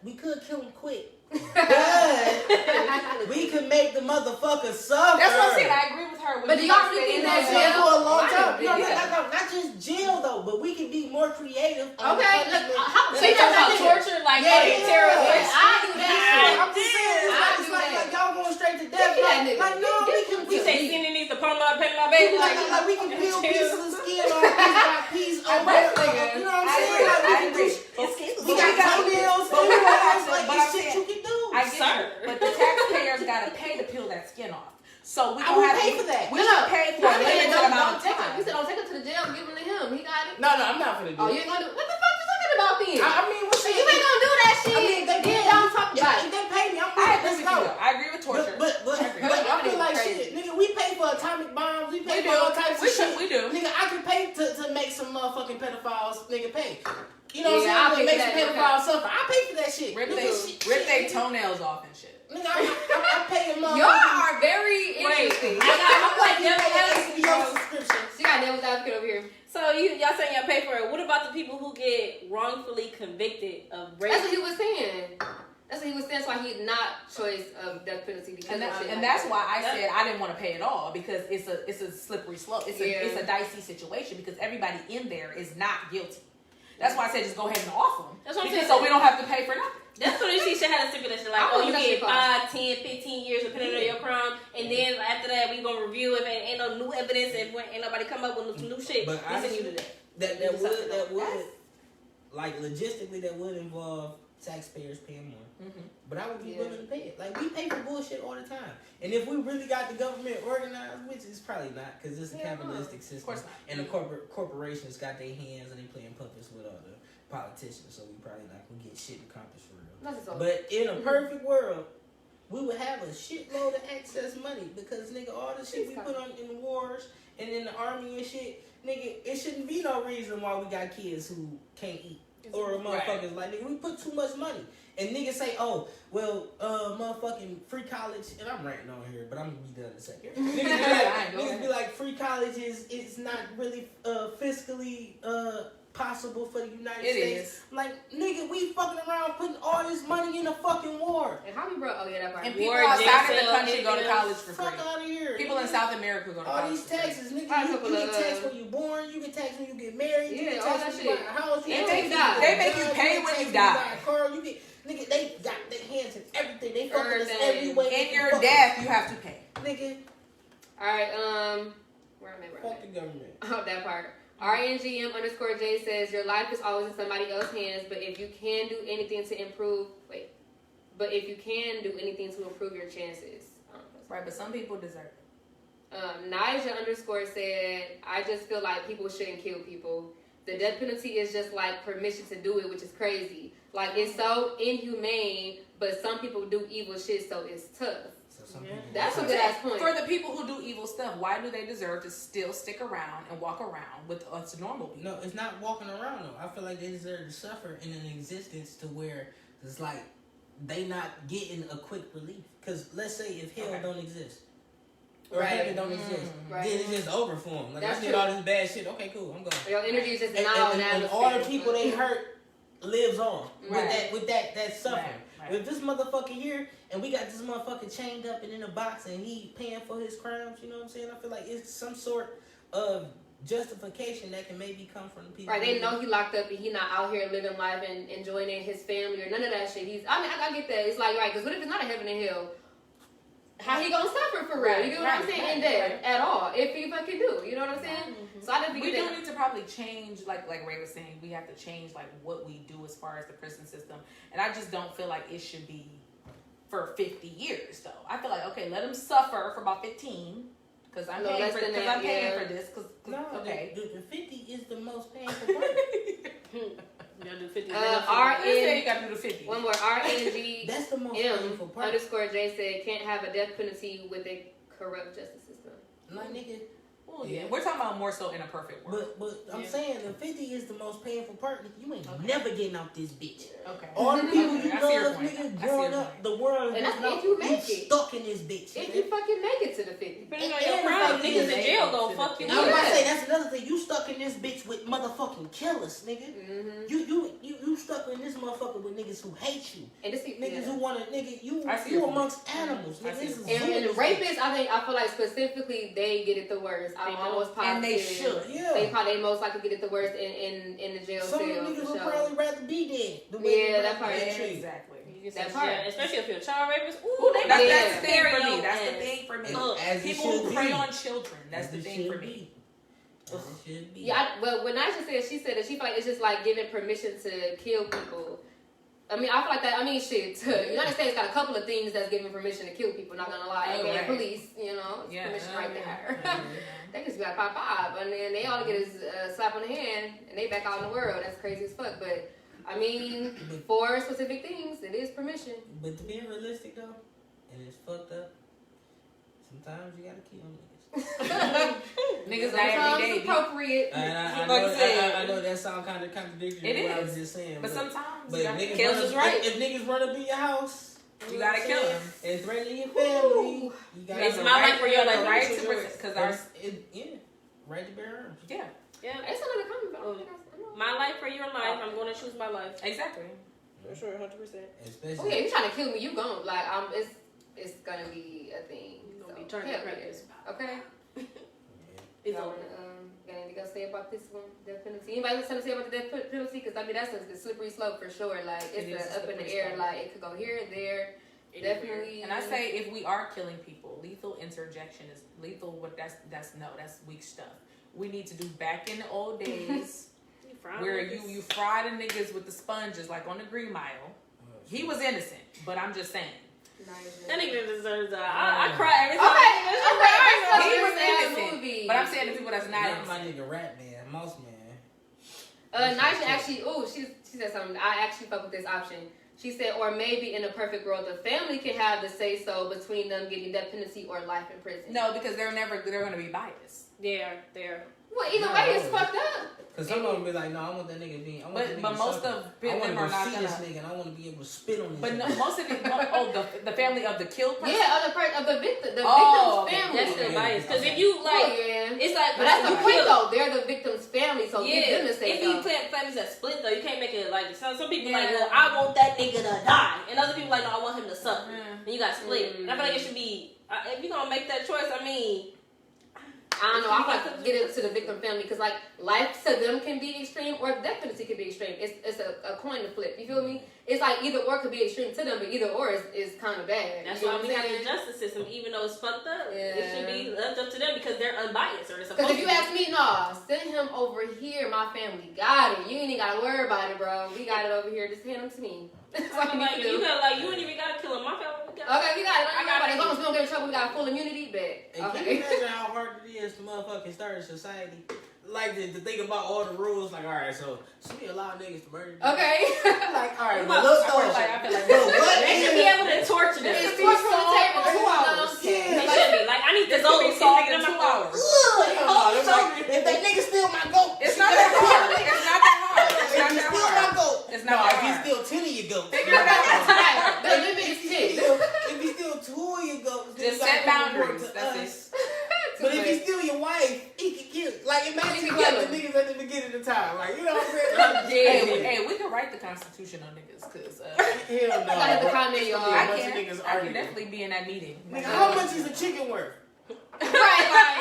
S3: we could kill him quick. But we could make the motherfucker suffer.
S1: That's what I'm saying. I agree with her.
S2: But do y'all really think that jail
S3: for a long time?
S1: Yeah.
S3: Not just jail though, but we can be more creative.
S2: Okay, look,
S4: So you talking about torture, like terrorists?
S2: I do that.
S3: I'm just saying, it's like y'all going straight to death. Like no,
S4: We say sending these to put my baby.
S3: Like we can peel pieces of skin off piece by piece over. You know what I'm saying? Like we can do. We got toenails, fingernails, like this shit you can do.
S1: I get it, but the taxpayers gotta pay to peel that skin off. So we
S3: I would pay for that.
S1: We should pay for a limited amount of time.
S2: We said don't take him to the jail. Give him to him. He got it.
S3: No, I'm not gonna do
S2: Oh,
S3: it.
S2: you ain't gonna do? What the fuck you talking about then?
S3: I mean, what's
S2: You ain't gonna do that shit.
S3: I mean, they did.
S2: Don't talk about
S3: If
S2: it.
S3: they pay me, I'm
S1: I
S3: like,
S1: agree
S3: let's
S1: with
S3: go.
S1: you. I agree with torture.
S3: But I feel like shit, nigga. We pay for atomic bombs. We pay for all types of shit.
S1: We do.
S3: Nigga, I can pay to make some motherfucking pedophiles, nigga, pay. You know what
S2: I'll
S3: I'm saying?
S2: pay
S3: To make
S2: for
S3: some
S2: that,
S3: pedophiles suffer. I pay for that shit.
S1: Rip their toenails off and shit.
S3: Nigga, I pay a motherfucker.
S2: Y'all are very interesting.
S4: I'm like devil's
S3: Your
S4: advocate.
S3: subscriptions.
S2: She got devil's advocate over here.
S4: So y'all saying y'all pay for it. What about the people who get wrongfully convicted of rape?
S2: That's what he was saying. That's what he was saying. That's why he not choice of death penalty because
S1: and that's why I said I didn't want to pay it all because it's a slippery slope. It's a dicey situation because everybody in there is not guilty. That's why I said just go ahead and offer them. That's what I'm saying. So we don't have to pay for nothing.
S4: That's what she should have a stipulation like, you get 5, 10, 15 years depending on your crime, and then after that we gonna review if ain't no new evidence and ain't nobody come up with some new shit.
S3: But
S4: we send you to that.
S3: That would like logistically that would involve taxpayers paying more. Mm-hmm. But I would be willing to pay it. Like we pay for bullshit all the time, and if we really got the government organized, which is probably not because it's a capitalistic system, and the corporations got their hands and they playing puppets with all the politicians, so we probably not gonna get shit accomplished for real. But in a perfect world, we would have a shitload of excess money because nigga, all the shit we put on in the wars and in the army and shit, nigga, it shouldn't be no reason why we got kids who can't eat or motherfuckers like nigga, we put too much money. And niggas say, oh, well, motherfucking free college, and I'm ranting on here, but I'm gonna be done in a second. Niggas be like, free college is not really fiscally possible for the United States.
S1: Is.
S3: Like, nigga, we fucking around putting all this money in a fucking war.
S2: And how we brought? Oh yeah, that part.
S1: And people outside of the country go to college for free.
S3: Fuck out of here.
S1: People in South America go to college.
S3: All these taxes, nigga. You get taxed when you're born. You get taxed when you get married. You get taxed when you buy a house.
S1: They make you pay when you die.
S3: You get. Nigga, they got their hands in everything. They fucking us every way.
S1: In your death, you have to pay.
S3: Nigga.
S2: Alright, where am I?
S3: Fuck the government.
S2: Oh, that part. RNGM_J says, your life is always in somebody else's hands, but if you can do anything to improve, your chances.
S1: Right, but some people deserve it.
S2: Nija_ said, I just feel like people shouldn't kill people. The death penalty is just like permission to do it, which is crazy. Like, it's so inhumane, but some people do evil shit, so it's tough. That's a good ass point.
S1: For the people who do evil stuff, why do they deserve to still stick around and walk around with us normal people?
S3: No, it's not walking around though. I feel like they deserve to suffer in an existence to where it's like they not getting a quick relief. Because let's say if hell don't exist. Or heaven don't exist. Then it's just over for them. Like, I did all this bad shit. Okay, cool. I'm going.
S2: Your energy is just
S3: and all the people they hurt lives on with that suffering. Right. If this motherfucker here and we got this motherfucker chained up and in a box and he paying for his crimes, you know what I'm saying? I feel like it's some sort of justification that can maybe come from the people.
S2: Right, they know he locked up and he not out here living life and enjoying his family or none of that shit. I get that. It's like, right, because what if it's not a heaven and hell? How he gonna suffer for real? You get what I'm saying? In death at all, if he fucking do, you know what I'm saying? Mm-hmm. So I didn't think
S1: we do need to probably change, like Ray was saying, we have to change like what we do as far as the prison system, and I just don't feel like it should be for 50 years though. I feel like okay, let him suffer for about 15 because I'm paying for this.
S3: The 50 is the most painful part.
S4: You gotta do 50.
S1: You gotta do the 50.
S2: One more. RNG.
S3: That's the most painful part.
S2: _J said can't have a death penalty with a corrupt justice system.
S3: Like nigga.
S1: Well, yeah, we're talking about more so in a perfect world.
S3: But I'm saying the 50 is the most painful part. You ain't never getting out this bitch.
S1: Okay.
S3: All the people you love, nigga, growing up, the world,
S2: and that's if you make it.
S3: Stuck in this bitch.
S2: If you fucking make it to the 50.
S4: Depending on your crime, niggas in jail gonna fuck you up.
S3: I was about to say that's another thing. You stuck in this bitch with motherfucking killers, nigga. Mm-hmm. You stuck in this motherfucker with niggas who hate you. And this niggas who wanna you amongst animals. Nigga,
S2: and rapists, I feel like specifically they get it the worst. I'm almost positive.
S1: And they should.
S2: Yeah. They most likely get it the worst in the jail cell.
S3: Some niggas would probably rather be dead.
S2: That part.
S1: Exactly.
S4: That part. Especially if you're a child rapist.
S1: That's the thing for me. That's the thing for me. People who prey on children. That's the thing for me.
S2: Yeah, but when Nisha said, she said that she felt like it's just like giving permission to kill people. I mean, I feel like that. I mean, shit. The United States got a couple of things that's giving permission to kill people. Not gonna lie, police. You know, it's permission right there. They just got pop, and then they all get is a slap on the hand, and they back out in the world. That's crazy as fuck. But I mean, for specific things, it is permission.
S3: But to be realistic though, and it's fucked up. Sometimes you gotta kill niggas.
S1: Niggas die every day.
S2: Appropriate.
S3: I know that sound kind of contradictory.
S1: It is.
S3: What I was just saying.
S1: But sometimes
S3: if niggas run up in your house.
S1: You gotta kill them
S3: and threaten your family. You gotta
S4: it's my life for your life,
S1: right? Because
S3: right to bear arms.
S2: Yeah. It's another comment.
S4: My life for your life. I'm going to choose my life.
S1: Exactly.
S4: For sure, 100%.
S3: Especially.
S2: Oh yeah, you trying to kill me? You gon' like it's gonna be a thing.
S4: You're gonna be turning predators.
S2: Okay.
S4: It's
S2: Y'all
S4: over.
S2: got anything else to say about this one? Death penalty. Anybody else something to say about the death penalty? Because I mean that's a slippery slope for sure. Like it's up in the air. Like it could go here and there. Definitely.
S1: And I say if we are killing people, lethal interjection is lethal. What that's weak stuff. We need to do back in the old days where you fry the niggas with the sponges like on the Green Mile. He was innocent, but I'm just saying.
S4: That nigga deserves that. I cry every time.
S1: He was innocent,
S2: movie.
S1: but I'm saying the people that's not
S3: Not
S1: innocent.
S3: my nigga Rat Man, Mouse Man.
S2: Nyjah actually, she said something. I actually fuck with this option. She said, or maybe in a perfect world, the family can have the say so between them getting death penalty or life in prison.
S1: No, because they're going to be biased.
S4: They're.
S2: Well, either way, it's fucked up.
S3: Because some of them be like, no, I want that nigga being.
S1: But most of them are not
S3: see
S1: gonna.
S3: this nigga and I want to be able to spit on this.
S1: But
S3: nigga.
S1: no, most of it, the family of the killed person.
S2: Yeah, of the victim, victim's family.
S4: That's the bias. Because if you
S2: it's
S4: like,
S2: but that's the point though. They're the victim's family, so give them the say
S4: if
S2: so.
S4: you plant families that split though, you can't make it like some people like, well, I want that nigga to die, and other people like, no, I want him to suffer, and you got split. And I feel like it should be if you're gonna make that choice. I mean.
S2: I don't know. I like to get into the victim family because, like, life to them can be extreme or death penalty can be extreme. It's a coin to flip. You feel me? It's like either or could be extreme to them, but either or is kind of bad.
S4: That's
S2: you know
S4: why we have the justice system, even though it's fucked up. It should be left up to them because they're unbiased or it's supposed to.
S2: Because if you ask me, nah, send him over here. My family got it. You ain't even gotta worry about it, bro. We got it over here. Just hand him to me. That's what
S4: I'm like, you ain't even gotta kill him. My family.
S2: Okay, we got it. I got it. As long as we don't get in trouble, we got full immunity. Bet.
S3: Hey, can you imagine how hard it is to motherfucking start a society? Like to think about all the rules. Like, all right, so should we allow niggas to murder?
S2: Okay.
S3: Like, all right, but look,
S1: I feel like
S4: they should be able to torture them.
S2: It's torture on the table 2 hours.
S4: They should be. Like, I need to go
S1: solved in 2 hours.
S3: If that nigga steal my goat,
S1: It's not that hard. It's not that hard. It's not that
S3: steal my
S1: hard.
S3: goat.
S1: It's not that
S3: If he
S1: hard.
S3: steal 10 of your goats,
S2: The limit is 10.
S3: if he steal 2 of your goats, then
S1: Just
S3: you
S1: set
S3: gotta report
S1: boundaries.
S3: to
S1: That's
S3: us.
S1: it.
S3: But if he steal your wife, he can kill you. Like, imagine
S2: He can
S3: like
S2: kill
S3: the niggas at the beginning of the time. Like, you know what I'm saying?
S1: Hey, we can write the Constitution on niggas, cause
S3: Hell no.
S2: I have to comment, y'all.
S1: I can definitely be in that meeting.
S3: Nigga, how much is a chicken worth?
S2: Right, like,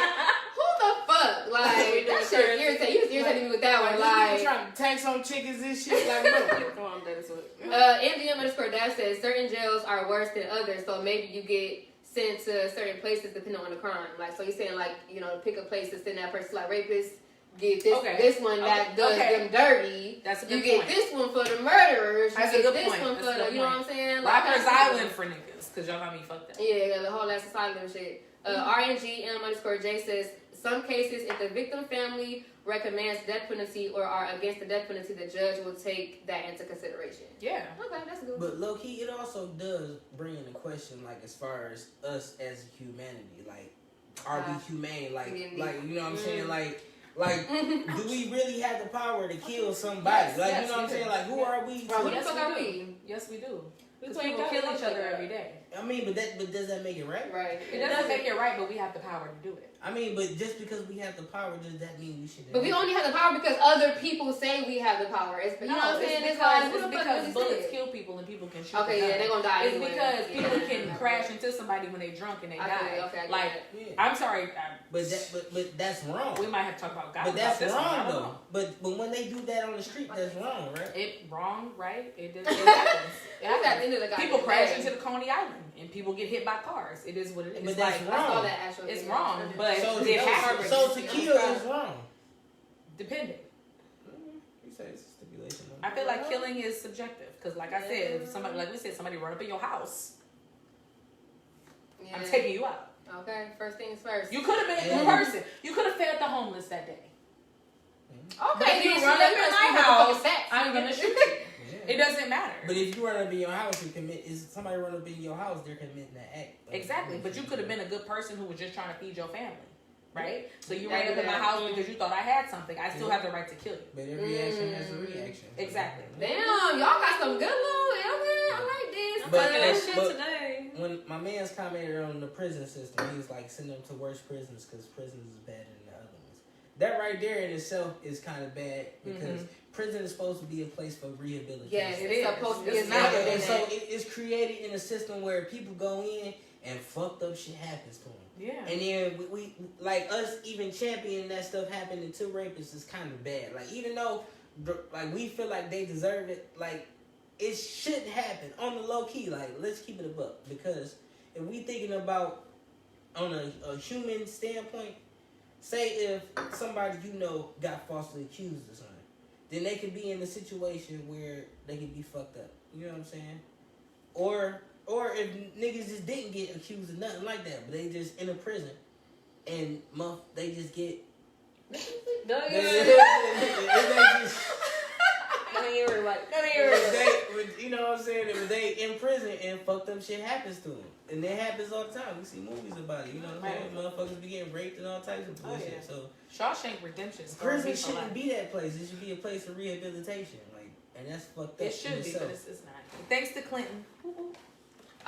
S2: who the fuck? Like, that shit irritating. You was irritating me with that one.
S3: Like,
S2: Like,
S3: trying to tax on chickens and shit. Like, bro.
S4: Come on, Dennis.
S2: MDM_Dash says certain jails are worse than others, so maybe you get sent to certain places depending on the crime. Like, so you're saying, like, you know, pick a place to send that person, like rapists, get this one that does them dirty.
S1: That's a good
S2: You
S1: point.
S2: get this one for the murderers.
S1: That's
S2: you
S1: a
S2: get
S1: good
S2: this
S1: point.
S2: one
S1: That's
S2: for
S1: a
S2: the,
S1: good
S2: you know what
S1: point.
S2: I'm saying? Like,
S1: Rikers Island for niggas, cause y'all got me fucked up.
S2: Yeah, the whole ass asylum shit. RNGM_J says, some cases, if the victim family recommends death penalty or are against the death penalty, the judge will take that into consideration.
S1: Yeah.
S2: Okay, that's good.
S3: But low key, it also does bring into question, like, as far as us as humanity, like, are we humane? Like, you know what I'm saying? Like, do we really have the power to kill somebody?
S1: Yes,
S3: like,
S1: yes,
S3: you know what I'm saying? Like, who are we?
S2: Bro,
S3: to-
S2: who the fuck are we?
S1: Yes, we do.
S4: We
S1: Because people kill each other every day.
S3: I mean, but does that make it right?
S2: Right.
S1: It doesn't make it right, but we have the power to do it.
S3: I mean, but just because we have the power, does that mean we should?
S2: But we only have the power because other people say we have the power. It's, you know what I'm saying? It's like, who the fuck
S1: because
S2: really
S1: bullets
S2: said?
S1: kill people and people can shoot.
S2: Okay, yeah, they're gonna die
S1: It's
S2: anyway.
S1: because people
S2: Yeah.
S1: can crash into somebody when they're drunk and they die.
S2: Okay,
S1: like,
S3: Yeah.
S1: I'm sorry,
S3: But that's wrong.
S1: we might have to talk about God.
S3: But that's
S1: about this one. I
S3: wrong
S1: don't
S3: though.
S1: know.
S3: But when they do that on the street, that's wrong, right?
S1: It wrong, right? It happens. It
S2: At the
S1: happens.
S2: end of the
S1: People
S2: goddamn
S1: crash
S2: day.
S1: into the Coney Island and people get hit by cars. It is what it is.
S3: But that's
S1: like,
S2: I saw
S3: wrong.
S2: that actually.
S1: It's wrong, but
S3: So,
S1: it happens.
S3: so to kill is wrong.
S1: Depending.
S3: You say it's a stipulation.
S1: I feel like killing is subjective because, like I said, if somebody, like we said, somebody run up in your house, I'm taking you out.
S2: Okay, first things first.
S1: You could have been a good person. You could have fed the homeless that day. But
S2: Okay,
S1: if you
S2: bitch,
S1: run
S2: let
S1: up
S2: me
S1: in
S2: see
S1: my
S2: what the
S1: house,
S2: fuck is that?
S1: I'm gonna shoot you.
S3: Yeah.
S1: It doesn't matter.
S3: But if you run up in your house and somebody run up in your house, they're committing that act.
S1: Exactly, but you could have been a good person who was just trying to feed your family, right? So you ran up in my house because you thought I had something. I still have the right to kill you.
S3: But every action has a reaction.
S1: Exactly.
S2: Damn, y'all got some good little. Okay, I like this.
S4: I'm
S3: But-
S4: fucking that shit
S3: but-
S4: today.
S3: When my man's commented on the prison system, he was like, send them to worse prisons because prisons is better than the other ones. that right there in itself is kind of bad because prison is supposed to be a place for rehabilitation.
S2: Yes, it's supposed to be.
S1: It's not.
S3: And so it's created in a system where people go in and fucked up shit happens to them.
S1: Yeah.
S3: And then we like us even championing that stuff happening to rapists is kind of bad. Like even though like we feel like they deserve it, like it shouldn't happen on the low key. Like let's keep it a buck because if we thinking about on a human standpoint, say if somebody you know got falsely accused or something, then they could be in a situation where they could be fucked up. You know what I'm saying? Or if niggas just didn't get accused of nothing like that, but they just in a prison and they just get. You know what I'm saying? If they in prison and fucked up shit happens to them, and that happens all the time. We see movies about it. You know what I'm saying? Motherfuckers be getting raped and all types of bullshit. So
S1: Shawshank Redemption.
S3: Prison shouldn't be that place. It should be a place of rehabilitation. Like, and that's fucked up.
S1: It should be, but it's not. Thanks to Clinton.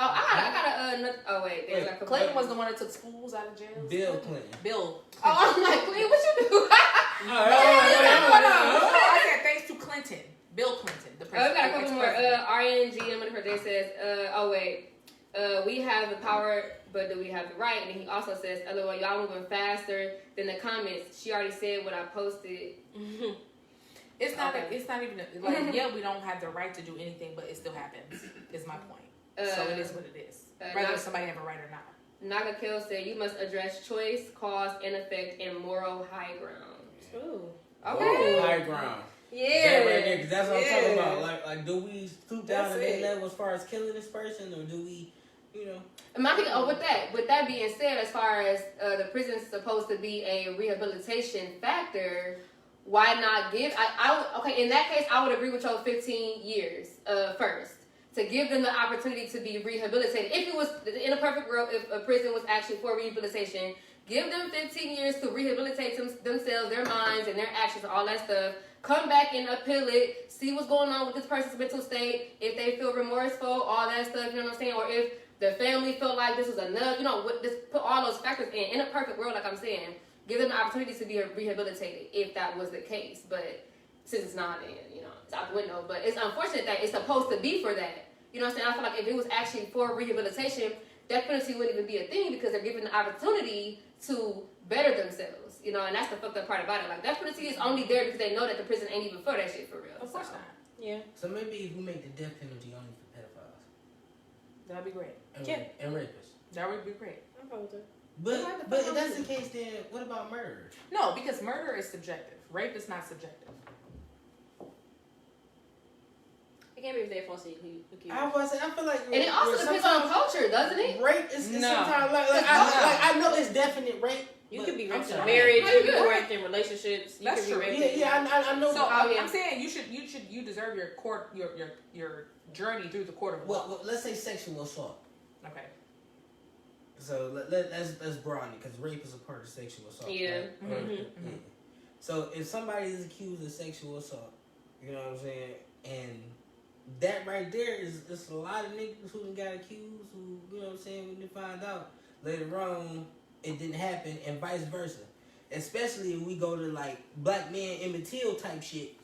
S2: I got oh wait,
S1: Clinton was the one that took schools out of jail.
S3: Bill Clinton.
S1: Bill.
S2: Oh, I'm like, Clinton, what you do?
S1: I said thanks to Clinton. Bill Clinton, the president.
S2: We got a couple more. RNG, I'm gonna say says, we have the power, but do we have the right? And then he also says, LOL, y'all moving faster than the comments. She already said what I posted.
S1: It's not. It's not even like. Yeah, we don't have the right to do anything, but it still happens. Is my point. So it is what it is. Whether somebody have a right or not.
S2: Naga Kill said you must address choice, cause, and effect, and moral high ground.
S4: Ooh.
S2: Okay.
S3: Ooh, high ground.
S2: Yeah.
S3: That right there, because that's what I'm talking about. Like, do we stoop down to that level as far as killing this person, or do we, you know?
S2: With that being said, as far as the prison's supposed to be a rehabilitation factor, why not give? In that case, I would agree with your 15 years first. To give them the opportunity to be rehabilitated. If it was in a perfect world, if a prison was actually for rehabilitation, give them 15 years to rehabilitate themselves, their minds, and their actions, all that stuff. Come back and appeal it. See what's going on with this person's mental state. If they feel remorseful, all that stuff. You know what I'm saying? Or if the family felt like this was enough. You know, just put all those factors in. In a perfect world, like I'm saying, give them the opportunity to be rehabilitated if that was the case. But since it's not, then it's out the window. But it's unfortunate that it's supposed to be for that. You know what I'm saying? I feel like if it was actually for rehabilitation, death penalty wouldn't even be a thing because they're given the opportunity to better themselves. And that's the fucked up part about it. Like, death penalty is only there because they know that the prison ain't even for that shit for real.
S1: Of course not.
S4: Yeah.
S3: So maybe if we make the death penalty only for pedophiles.
S1: That'd be great.
S3: And rapists.
S1: That would be great.
S4: I'm fine with that.
S3: But if that's the case, then what about murder?
S1: No, because murder is subjective. Rape is not subjective.
S4: It can't be if they're falsely accused.
S3: I feel like,
S2: and it also depends on culture, doesn't it?
S3: Rape is sometimes I know it's definite rape.
S4: You could be raped in marriage. You could be raped in relationships.
S1: That's
S4: true.
S3: I know.
S1: So I'm saying you deserve your journey through the court of law.
S3: Well, let's say sexual assault.
S1: Okay.
S3: So let's broaden it because rape is a part of sexual assault.
S2: Yeah.
S3: Right? Yeah. So if somebody is accused of sexual assault, you know what I'm saying, and that right there is a lot of niggas who got accused who, you know what I'm saying, when they find out later on it didn't happen and vice versa. Especially if we go to like Black Men Emmett Till type shit.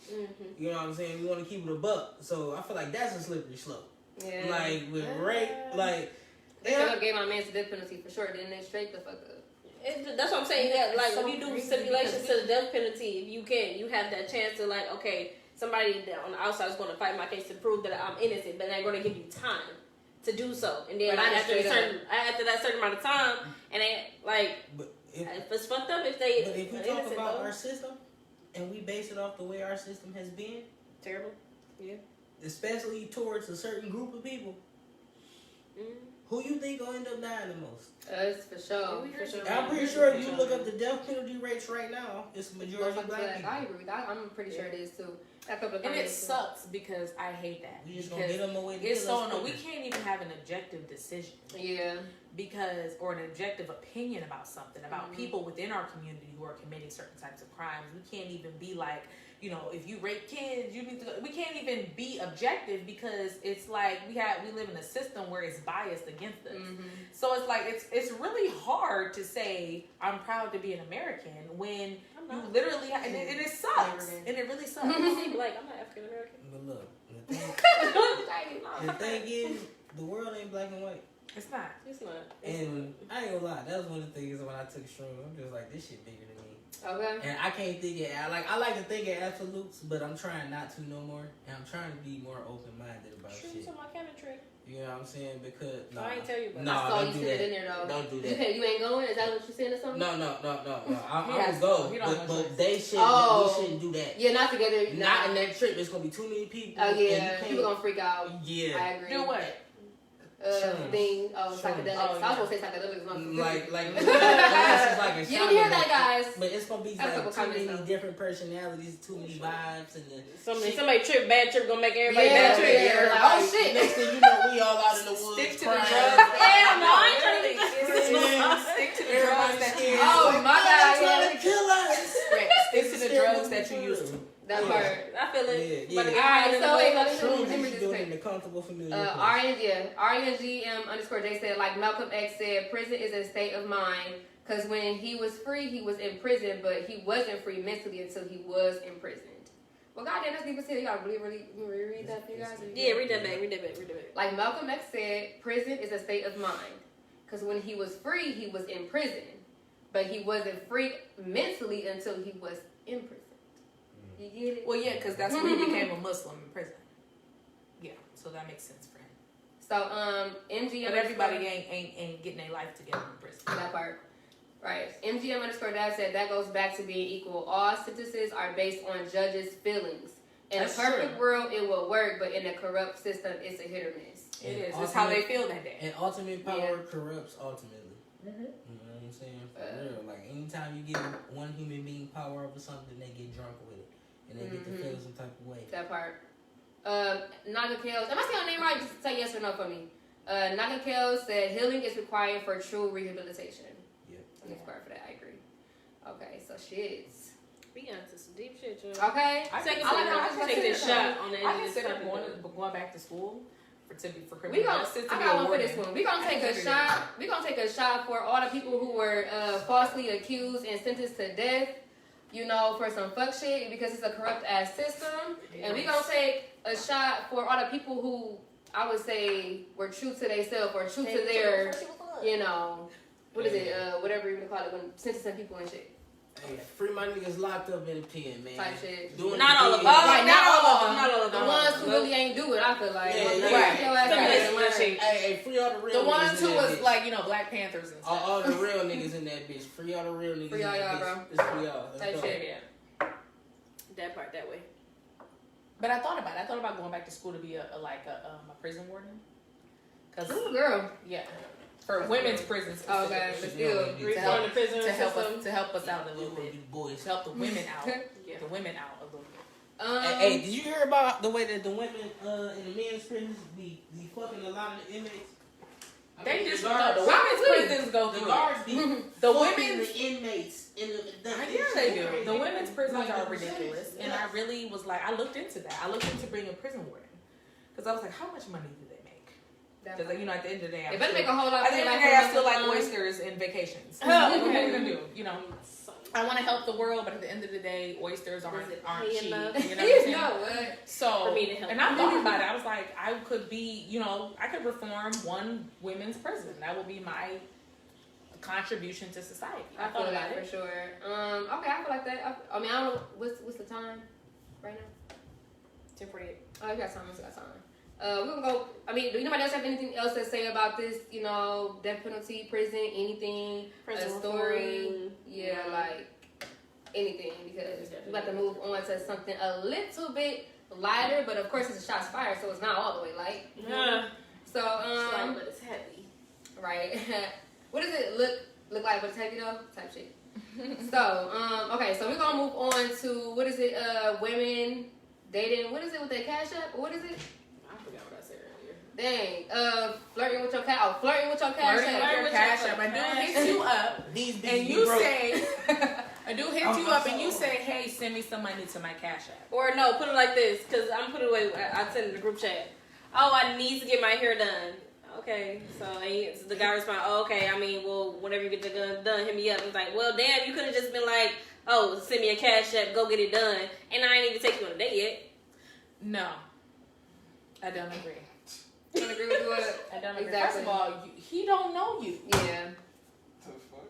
S3: You know what I'm saying? We want to keep it a buck. So I feel like that's a slippery slope.
S2: Yeah.
S3: Like with rape, like
S2: they could have gave my man the death penalty for sure, didn't they? Straight the fuck up.
S4: That's what I'm saying. Yeah, like when you do stipulations to the death penalty, if you have that chance to like, okay, somebody on the outside is going to fight my case to prove that I'm innocent, but they're going to give you time to do so. And then after that certain amount of time, and they like, if it's fucked up, if
S3: we talk about our system and we base it off the way our system has been
S4: terrible, yeah,
S3: especially towards a certain group of people. Who you think will end up dying the most?
S2: Us, for sure.
S3: I'm pretty sure if you look up the death penalty rates right now, it's the majority of Black people.
S2: I agree with that. I'm pretty sure it is too.
S1: And it sucks because I hate that.
S3: We just gonna get them away.
S1: It's so no. We can't even have an objective decision.
S2: Yeah.
S1: Because, or an objective opinion about something, about people within our community who are committing certain types of crimes. We can't even be like, you know, if you rape kids, you need to. We can't even be objective because it's like we live in a system where it's biased against us. So it's like it's really hard to say I'm proud to be an American when you literally and it sucks and it really sucks.
S4: Like I'm not African American.
S3: But look, the thing is, the world ain't black and white.
S1: It's not.
S4: It's not.
S3: And I ain't gonna lie, that was one of the things when I took shrooms. I'm just like, this shit bigger than me.
S2: Okay.
S3: And I can't think it. I like to think in absolutes, but I'm trying not to no more. And I'm trying to be more open minded about shit.
S4: Shrooms on my cabinetry.
S3: You know what I'm saying? Because
S4: I ain't tell you about
S3: no,
S2: I saw
S3: don't
S2: you
S3: do
S2: sitting
S3: that.
S2: in there though.
S3: Don't do that.
S2: You ain't going? Is that what you saying or something?
S3: No. I'm
S1: He has
S3: gonna go,
S1: to. He don't have no
S3: but
S1: choice.
S3: they should.
S2: Oh.
S3: We shouldn't do that.
S2: Yeah, not together.
S3: Not in that trip. There's gonna be too many people.
S2: Oh
S3: and you
S2: yeah,
S3: can't-
S2: people gonna freak out.
S3: Yeah.
S2: I agree.
S1: Do what?
S3: Shrooms.
S2: Thing.
S3: Shrooms.
S2: Psychedelics.
S1: Oh,
S2: I was gonna say psychedelics.
S3: Like it's like a
S2: You
S3: shot
S2: didn't hear
S3: of
S2: that, guys.
S3: But it's gonna be
S2: That's a
S3: like
S2: couple
S3: too many
S2: comments, though.
S3: different personalities, too many vibes, and
S4: Somebody bad trip gonna make everybody
S2: Yeah,
S4: bad trip.
S2: yeah. Like, oh, shit.
S3: Next thing you know, we all out in the woods.
S1: Stick to the
S3: crying.
S1: drugs.
S4: Hell no, I ain't trying to
S1: Stick to the drugs that you use.
S2: Oh my God,
S3: trying
S2: yeah.
S3: to kill us.
S1: Right. Stick to the drugs that you used to.
S2: That
S3: Yeah.
S2: part.
S4: I feel it.
S3: Yeah,
S4: But
S3: yeah.
S2: Alright, so wait, let
S3: Shrooms,
S2: me
S3: you
S2: read
S3: should do
S2: this
S3: it in
S2: quick.
S3: the comfortable, familiar place.
S2: RNGM_J said, like Malcolm X said, prison is a state of mind. Because when he was free, he was in prison, but he wasn't free mentally until he was imprisoned. Well, goddamn, that's deep as hell. You gotta really read that for you guys?
S4: Yeah, read that back.
S2: Like Malcolm X said, prison is a state of mind. Because when he was free, he was in prison. But he wasn't free mentally until he was in prison. You get it?
S1: Well, yeah, because that's when he became a Muslim in prison. Yeah, so that makes sense for him.
S2: So, MGM.
S1: But everybody ain't getting their life together in prison.
S2: That part. Right. MGM_Dad said that goes back to being equal. All sentences are based on judges' feelings. In
S1: That's
S2: a perfect
S1: true.
S2: world, it will work, but in a corrupt system, it's a hit or miss.
S1: It is. It's how they feel that day.
S3: And ultimate power
S2: Yeah.
S3: corrupts ultimately. You know what I'm saying? For real. Like, anytime you give one human being power over something, they get drunk with it. And they get to feel some type of way.
S2: That part. Naga Kales. Am I saying her name right? Just say yes or no for me. Naga Kales said healing is required for true rehabilitation.
S3: Yeah.
S2: I'm required for that. I agree. Okay, so shit.
S4: We got into some deep shit, y'all.
S2: Okay.
S1: I
S4: Take this shot on the end
S1: I
S4: of this
S1: consider
S4: topic.
S1: going back to school for
S2: We
S1: criminal
S2: gonna,
S1: justice to
S2: I
S1: be
S2: got one for
S1: awarded.
S2: this one. We're gonna take a shot. We're gonna take a shot for all the people who were falsely accused and sentenced to death. You know, for some fuck shit because it's a corrupt ass system. And we're gonna take a shot for all the people who I would say were true to themselves or true to their, you know, what is it? Whatever you want to call it when sentencing people and shit.
S3: Hey, free my niggas locked up in the pen, man.
S2: Type shit.
S3: Doing
S4: Not
S3: the
S4: all of
S3: thing.
S4: them.
S2: Right, not all of them.
S4: Not all of
S2: The
S4: them.
S2: ones who really ain't do it, I feel like.
S3: Yeah,
S2: Well,
S3: yeah,
S2: right.
S3: yeah.
S2: Your ass
S4: Some
S2: gotta
S4: listen to
S2: learn.
S4: shit.
S3: Hey, free all the real
S1: The ones
S3: niggas
S1: who
S3: in that
S1: was
S3: bitch.
S1: like, Black Panthers and stuff.
S3: All the real niggas in that bitch. Free all the real niggas
S2: Free
S3: in
S2: all
S3: that
S2: y'all,
S3: bitch.
S2: bro.
S3: It's free y'all. Let's
S2: Type
S3: go.
S2: shit.
S4: Yeah. That part, that way.
S1: But I thought about it. I thought about going back to school to be a prison warden. Cause
S2: Ooh, girl.
S1: yeah, for women's prisons.
S2: Oh, okay, but still.
S4: Reform the prison
S1: to help
S4: system.
S1: us to help us out a little
S3: Little
S1: bit.
S3: boys.
S1: To help the women out.
S4: Yeah.
S1: The women out a little bit.
S3: Hey, did you hear about the way that the women in the men's prisons be fucking a lot of the inmates?
S1: They just
S3: the
S1: no, the
S3: guards,
S1: women's prisons go
S3: the
S1: through.
S3: guards be
S1: The
S3: fucking
S1: women's
S3: the inmates in the
S1: yeah, they do. The women's prisons
S3: Like,
S1: are ridiculous, and I really was like, I looked into that. I looked into being a prison warden because I was like, how much money do they make? Because at the end of the day,
S2: They better make a whole lot
S1: at the end of the day, I still like oysters and vacations. So what are we gonna do? I want to help the world, but at the end of the day, oysters aren't cheap. You know what I'm saying?
S2: No, what?
S1: So,
S4: For me to help.
S1: and I thought about it. I was like, I could be, I could reform one women's prison. That would be my contribution to society. I thought about
S2: for
S1: it.
S2: sure. Okay, I feel like that. I mean, I don't know what's the time right now.
S4: 10:48.
S2: Oh, you got time. We got time. We're gonna go. I mean, do anybody else have anything else to say about this? Death penalty, prison, anything,
S4: Prison
S2: a story?
S4: reform.
S2: Yeah, like anything because we about to move on to something a little bit lighter, but of course it's a shots fired, so it's not all the way light.
S4: Yeah.
S2: So
S4: Slight, but it's heavy.
S2: right. What does it look like? But it's heavy though, type shit. So okay, so we're gonna move on to what is it? Women dating. What is it with that Cash App? What is it?
S4: I forgot what I said earlier.
S2: Dang. Flirting with your cash. Flirting with your Cash App.
S1: Flirting with your Cash App. A dude hits you up, and you say, a dude hits you up, and you say, "Hey, send me some money to my Cash App."
S4: Or no, put it like this, because I'm putting away. I sent it in the group chat. Oh, I need to get my hair done. Okay, so the guy responds, oh, okay, I mean, well, whenever you get the gun done, hit me up. It's like, well, damn, you could have just been like, oh, send me a Cash App, go get it done, and I ain't even take you on a date yet.
S1: No, I don't agree.
S2: You don't agree with what?
S1: I don't agree.
S2: Exactly.
S1: First of all, he don't know you.
S2: Yeah.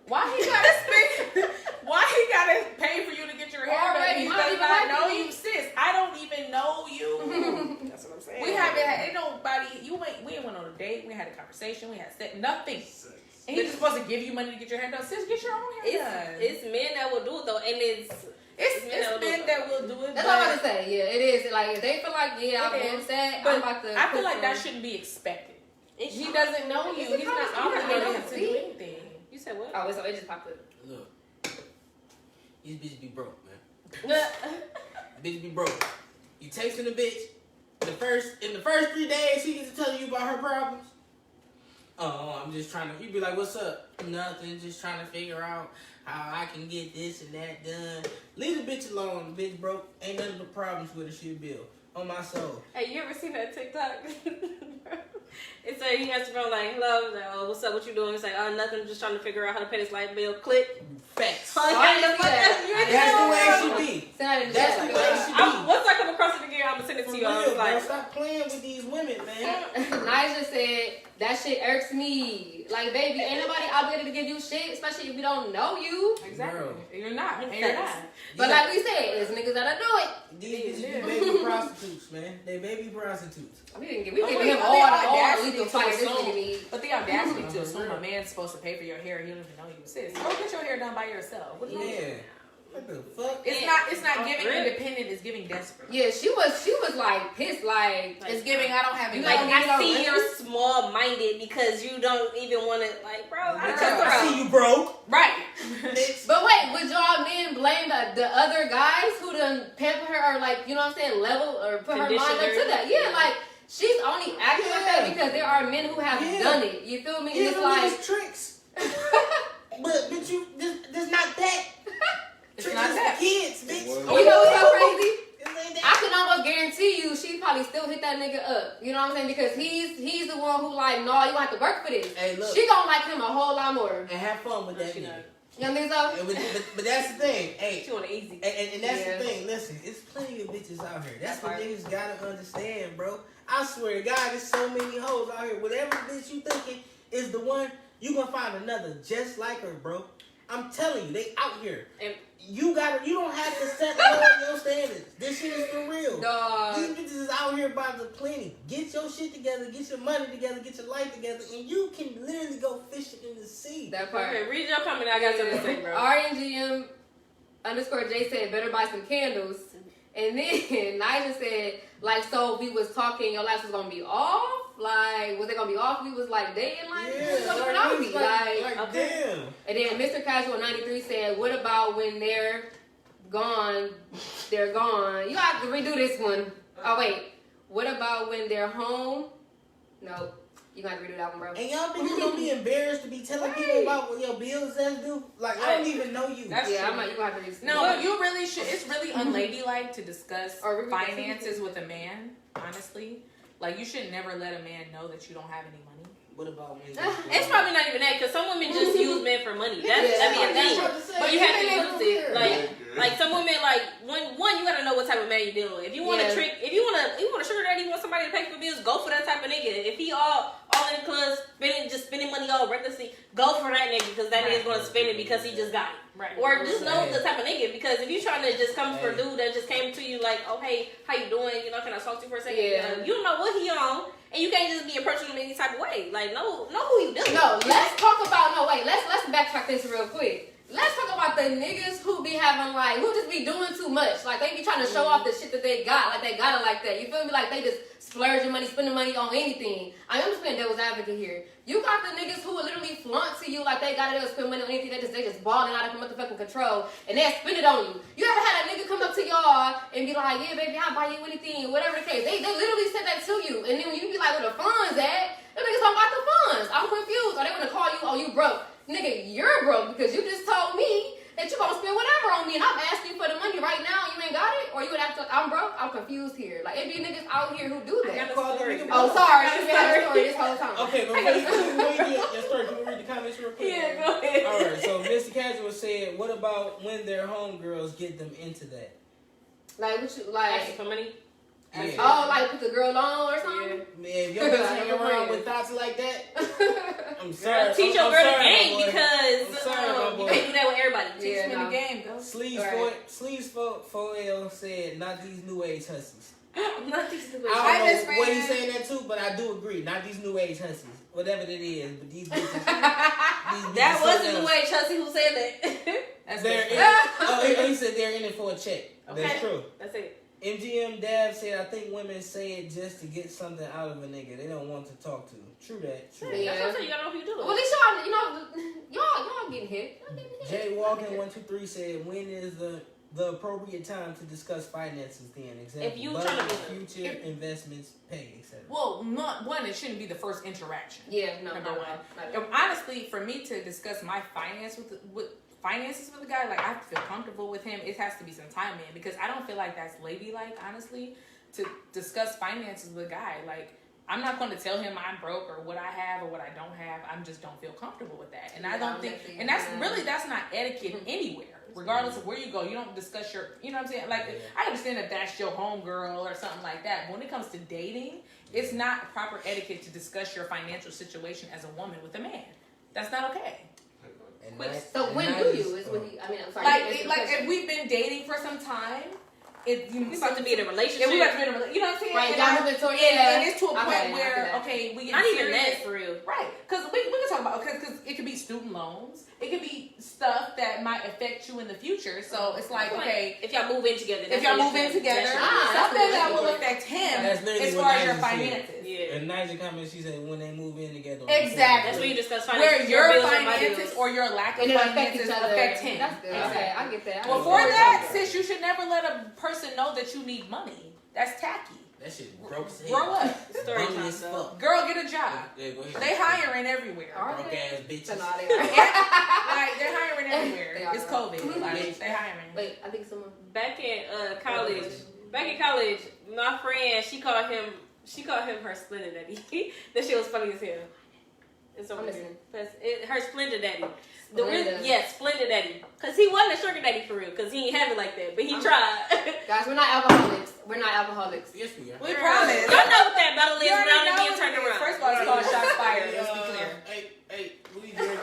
S1: Why he gotta spend? Why he gotta pay for you to get your hair done?
S2: Already,
S1: He
S2: not
S1: does
S2: even
S1: not
S2: like
S1: know
S2: me.
S1: you, sis. I don't even know you.
S4: That's what I'm saying.
S1: We haven't had ain't nobody. We ain't went on a date. We had a conversation. We had sex. Nothing. And he's supposed to give you money to get your hair done. Sis, get your own hair done.
S4: It's men that will do it though, and it's
S1: men that will do it.
S2: That's all I'm about to say. Yeah, it is. Like, if they feel like, yeah, I'm
S1: It is.
S2: upset,
S1: But
S2: I'm about to.
S1: I feel like that shouldn't be expected. He doesn't know you. He's not obligated to do anything.
S4: You said what?
S2: Oh, it just popped up.
S3: Look, these bitches be broke, man. Bitch be broke. You texting a bitch. In the first 3 days, she gets to tell you about her problems. Oh, I'm just trying to. You be like, what's up? Nothing. Just trying to figure out how I can get this and that done. Leave the bitch alone. The bitch broke. Ain't none of the problems with her she'll build. On my soul.
S4: Hey, you ever seen that TikTok? It's like he answers the phone like, hello, like, oh, what's up, what you doing? It's like, oh, nothing, just trying to figure out how to pay this light bill. Click.
S3: Facts.
S2: I didn't see that.
S3: That's the way she be.
S2: That's
S3: the way she be.
S4: Once I come across it again, I'm gonna send it
S3: For
S4: to
S3: real,
S4: you. I was like,
S3: bro. Stop playing with these women, man.
S2: Nyjah said, that shit irks me. Like, baby, ain't nobody obligated to give you shit, especially if we don't know you.
S1: Exactly.
S3: Girl.
S1: You're not. And you're not.
S2: But like we said, it's niggas that'll do it.
S3: These bitches be baby prostitutes, man. They baby prostitutes.
S2: We didn't give him all the legal fire this nigga need.
S1: But the audacity to assume a man's supposed to pay for your hair, he don't even know you. Sis, go get your hair done by yourself. What do you mean?
S3: Yeah. What the fuck?
S1: It's not giving independent, it's giving desperate.
S2: Yeah, she was like pissed, like
S1: It's giving I don't have any
S4: like,
S1: money.
S4: I see you're small-minded because you don't even want to, like, bro,
S3: I see you broke.
S1: Right.
S3: Bitch.
S2: But wait, would y'all men blame the other guys who done pamper her or like, you know what I'm saying, level or put her mind up to that? Yeah, like she's only acting like that because there are men who have done it. You feel me?
S3: Yeah,
S2: It's like
S3: tricks. But you, there's not that.
S1: It's
S3: Tricks
S1: not
S3: is
S1: that.
S3: for kids, bitch.
S2: you know what's so crazy?
S3: It ain't
S2: I
S3: that.
S2: can almost guarantee you she probably still hit that nigga up. You know what I'm saying? Because he's the one who like, no, you have to work for this.
S3: Hey, look.
S2: She gonna like him a whole lot more.
S3: And have fun with that
S4: she
S3: nigga.
S4: not.
S2: You know what I mean? So
S3: But that's the thing. Hey,
S4: She want it easy.
S3: and that's
S2: Yeah.
S3: the thing. Listen, it's plenty of bitches out here. That's what
S2: Right.
S3: niggas gotta understand, bro. I swear to God, there's so many hoes out here. Whatever bitch you thinking is the one, you gonna find another just like her, bro. I'm telling you, they out here.
S4: And
S3: You don't have to set low your standards. This shit is for real.
S2: dog.
S3: These bitches is out here by the plenty. Get your shit together, get your money together, get your life together, and you can literally go fishing in the sea.
S2: That part.
S4: okay, read your comment. I got something to say, bro.
S2: RNGM_J said better buy some candles. And then Nyjah said, like, so we was talking, your lights was gonna be off? Like, was it gonna be off? We was like dating, like, what's going on with me? Like,
S3: damn.
S2: and then Mr. Casual 93 said, what about when they're gone? They're gone. You have to redo this one. Oh wait, what about when they're home? No, you gotta redo that one, bro.
S3: And y'all think you're gonna be embarrassed to be telling people about what your bills ass do? Like, I don't even know you.
S1: That's
S2: Yeah,
S1: true.
S2: you gonna have to redo.
S1: No, you really should. It's really unladylike to discuss
S2: Or we-
S1: finances with a man, honestly. Like, you should never let a man know that you don't have any money.
S3: What about when
S4: It's probably not even that, because some women just use men for money. That's
S3: Yeah,
S4: I mean, a thing.
S3: that's what I'm saying.
S4: But you have to
S3: Yeah,
S4: use it.
S3: yeah.
S4: Like some women, like one, you gotta know what type of man you're dealing with. If you want to
S2: Yeah.
S4: trick, if you want to sugar daddy, you want somebody to pay for bills, go for that type of nigga. If he all in the club, spending money all recklessly, go for that nigga because that nigga's gonna spend it because he just got it.
S1: Right.
S4: Or just know
S3: Hey.
S4: the type of nigga, because if you trying to just come for a
S3: Hey.
S4: dude that just came to you like, oh hey, how you doing? You know, can I talk to you for a second?
S2: Yeah.
S4: You don't know what he on, and you can't just be approaching him any type of way. Like, know who you dealing
S2: No,
S4: with.
S2: let's talk about let's backtrack this real quick. Let's talk about the niggas who be having who just be doing too much. Like they be trying to show off the shit that they got, like they got it like that. You feel me? Like they just splurging money, spending money on anything. I'm just playing devil's advocate here. You got the niggas who will literally flaunt to you like they gotta spend money on anything. They just balling out of motherfucking control, and they spend it on you. You ever had a nigga come up to y'all and be like, yeah, baby, I'll buy you anything, whatever the case. They literally said that to you, and then when you be like, where the funds at? Them niggas talking about the funds. I'm confused. Or they gonna call you, oh, you broke. Nigga, you're broke because you just told me that you gonna spend whatever on me, and I'm asking you for the money right now. You ain't got it, or you would have to. I'm broke. I'm confused here. Like it be niggas out here who do that. Oh, sorry, you been having a story this whole time.
S3: Okay, but before you get your story, can we read the comments real quick?
S4: Yeah, go ahead.
S3: All right. So Mr. Casual said, "What about when their homegirls get them into that?"
S2: Like what you like?
S4: Asking for money.
S3: Yeah.
S2: Oh, like put the girl on or something?
S3: Man, if your bitch hang around with thoughts like that, I'm sorry.
S4: Teach your girl the game
S3: my boy.
S4: because
S3: I'm sorry, my boy.
S4: you can't do that with everybody.
S1: Teach
S2: Yeah,
S1: me
S2: no.
S1: the game, though.
S3: Sleeves Foil said, "Not these new age hussies."
S4: Not these two.
S3: I
S1: Hi, Miss
S3: don't know what he's
S1: Fran.
S3: saying that too, but I do agree. Not these new age hussies, whatever it is, but these bitches.
S4: That was the way Chelsea who said that.
S1: That's
S3: They're
S1: good.
S3: in, he said they're in it for a check.
S4: Okay.
S3: That's true.
S4: That's it.
S3: MGM Dav said, "I think women say it just to get something out of a nigga. They don't want to talk to." True that. True.
S2: Yeah.
S4: That's what I'm saying. You gotta know who you do.
S2: Well, at least y'all, you know, y'all getting hit.
S3: Jay Walken 123 said, "When is the appropriate time to discuss finances? Then, example,
S4: If you
S3: budget,
S4: tryna do
S3: future investments, pay, etc."
S1: Well, not one. It shouldn't be the first interaction.
S2: Yeah, no,
S1: Number
S2: no,
S1: one.
S2: no.
S1: Honestly, for me to discuss my finances with a guy, like I have to feel comfortable with him. It has to be some time in because I don't feel like that's ladylike, honestly, to discuss finances with a guy. Like I'm not going to tell him I'm broke or what I have or what I don't have. I just don't feel comfortable with that, and I don't think, and that's not etiquette anywhere. Regardless of where you go, you don't discuss your, you know what I'm saying? Like, I understand that that's your homegirl or something like that. But when it comes to dating, it's not proper etiquette to discuss your financial situation as a woman with a man. That's not okay.
S2: So when do you? Is what he? I mean, I'm sorry.
S1: Like if we've been dating for some time,
S4: we about to be in a relationship.
S1: We about to be in a relationship. You know what I'm saying?
S2: Right,
S1: and
S2: y'all moving toward
S1: and it's to a point
S2: okay,
S1: where we get
S4: not even
S1: serious.
S4: that for real.
S1: Right, because we can talk about because it could be student loans, it could be stuff that might affect you in the future. So it's like okay,
S4: if y'all move in together,
S1: something that will affect him as far as your finances.
S3: Yeah. And Nigel comments, she said when they move in together.
S1: Exactly.
S4: That's when you discuss finances.
S1: Where your finances or your lack of finances affect him.
S2: That's good. Okay, I get that.
S1: Before that, sis, you should never let a person know that you need money. That's tacky.
S3: That shit broke.
S1: Grow up.
S4: Story time, though.
S1: Girl, get a job.
S3: Yeah, go ahead.
S1: They hiring everywhere.
S3: Broke ass bitches.
S1: Like they're hiring everywhere. It's COVID. Like they hiring.
S2: Wait, I think someone
S4: back in college. Back in college, my friend she called him her Splendid Daddy. That shit was funny as hell. It's over there. Her Splendid Daddy. Splendid Daddy. Cause he wasn't a sugar daddy for real. Cause he ain't have it like that. But he tried.
S2: Guys, we're not alcoholics. We're not alcoholics.
S3: Yes, we are.
S1: We promise.
S4: Y'all know what that battle is without it being
S1: what
S4: turned
S1: it is.
S4: around.
S1: First of all, it's called shots fired. Let's be clear.
S3: Hey, we drink.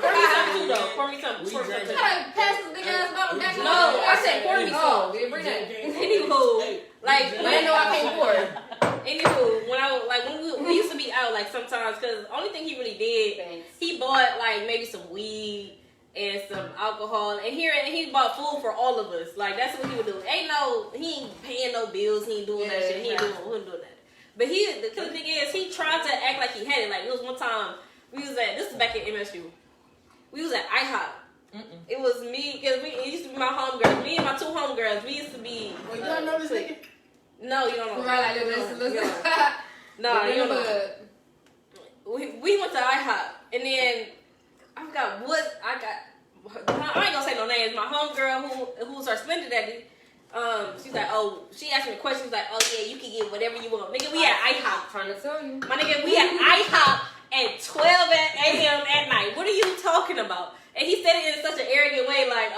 S4: Pour me some.
S3: We drink.
S2: You gotta pass this big ass bottle back.
S4: No, I said pour me some.
S2: Oh, we didn't bring that.
S4: Anywho, like
S2: I know I can't pour.
S4: Anywho, when we used to be out like sometimes, cause the only thing he really did, he bought like maybe some weed and some alcohol, and he bought food for all of us. Like that's what he would do. He ain't paying no bills. He ain't doing that shit. He ain't doing that. But the thing is, he tried to act like he had it. Like it was one time this is back at MSU. We was at IHOP. It was me, cause it used to be my homegirls. Me and my two homegirls. We used to be.
S3: Wait, you don't know this nigga?
S4: No, you don't know.
S2: Right, like this.
S4: No, you don't know. We went to IHOP, and then I forgot what I got. I ain't gonna say no names. My homegirl, who was her Splendid Daddy, she's like, she asked me a question. She's like, yeah, you can get whatever you want. Nigga, we at IHOP.
S2: Trying to tell you.
S4: My nigga, we at IHOP at 12 a.m. at night. What are you talking about? And he said it in such an arrogant way, like,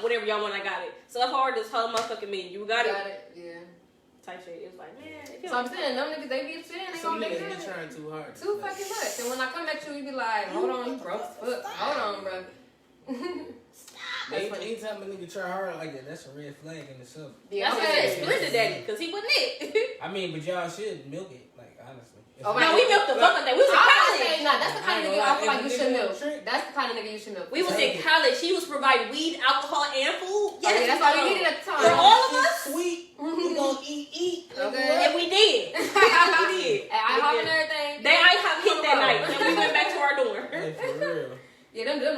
S4: whatever y'all want, I got it. So if I ordered this whole motherfucking menu, you got it?
S2: Yeah.
S4: Type shit. It was like, man.
S2: So I'm saying, them niggas, they be saying they
S3: Some
S2: gonna
S3: niggas
S2: make
S3: be
S2: it.
S3: trying too hard.
S2: Too fucking much. And when I come at you, you be like, hold on, you broke as fuck. Hold on, bro.
S3: Anytime a nigga try hard like that, that's a red flag in itself.
S2: Yeah,
S4: that's why I said Splendid Daddy, because he wasn't it.
S3: I mean, but y'all should milk it, like, honestly.
S4: No, we milked the fuck out that. We was in college.
S2: That's the kind of nigga I feel like you should milk. That's the kind of nigga you should milk.
S4: We was in college. He was providing weed, alcohol, and food.
S2: Yes, that's all we needed at the time.
S4: For all of us.
S3: Sweet. We gonna eat.
S2: Okay.
S4: And we did. We did.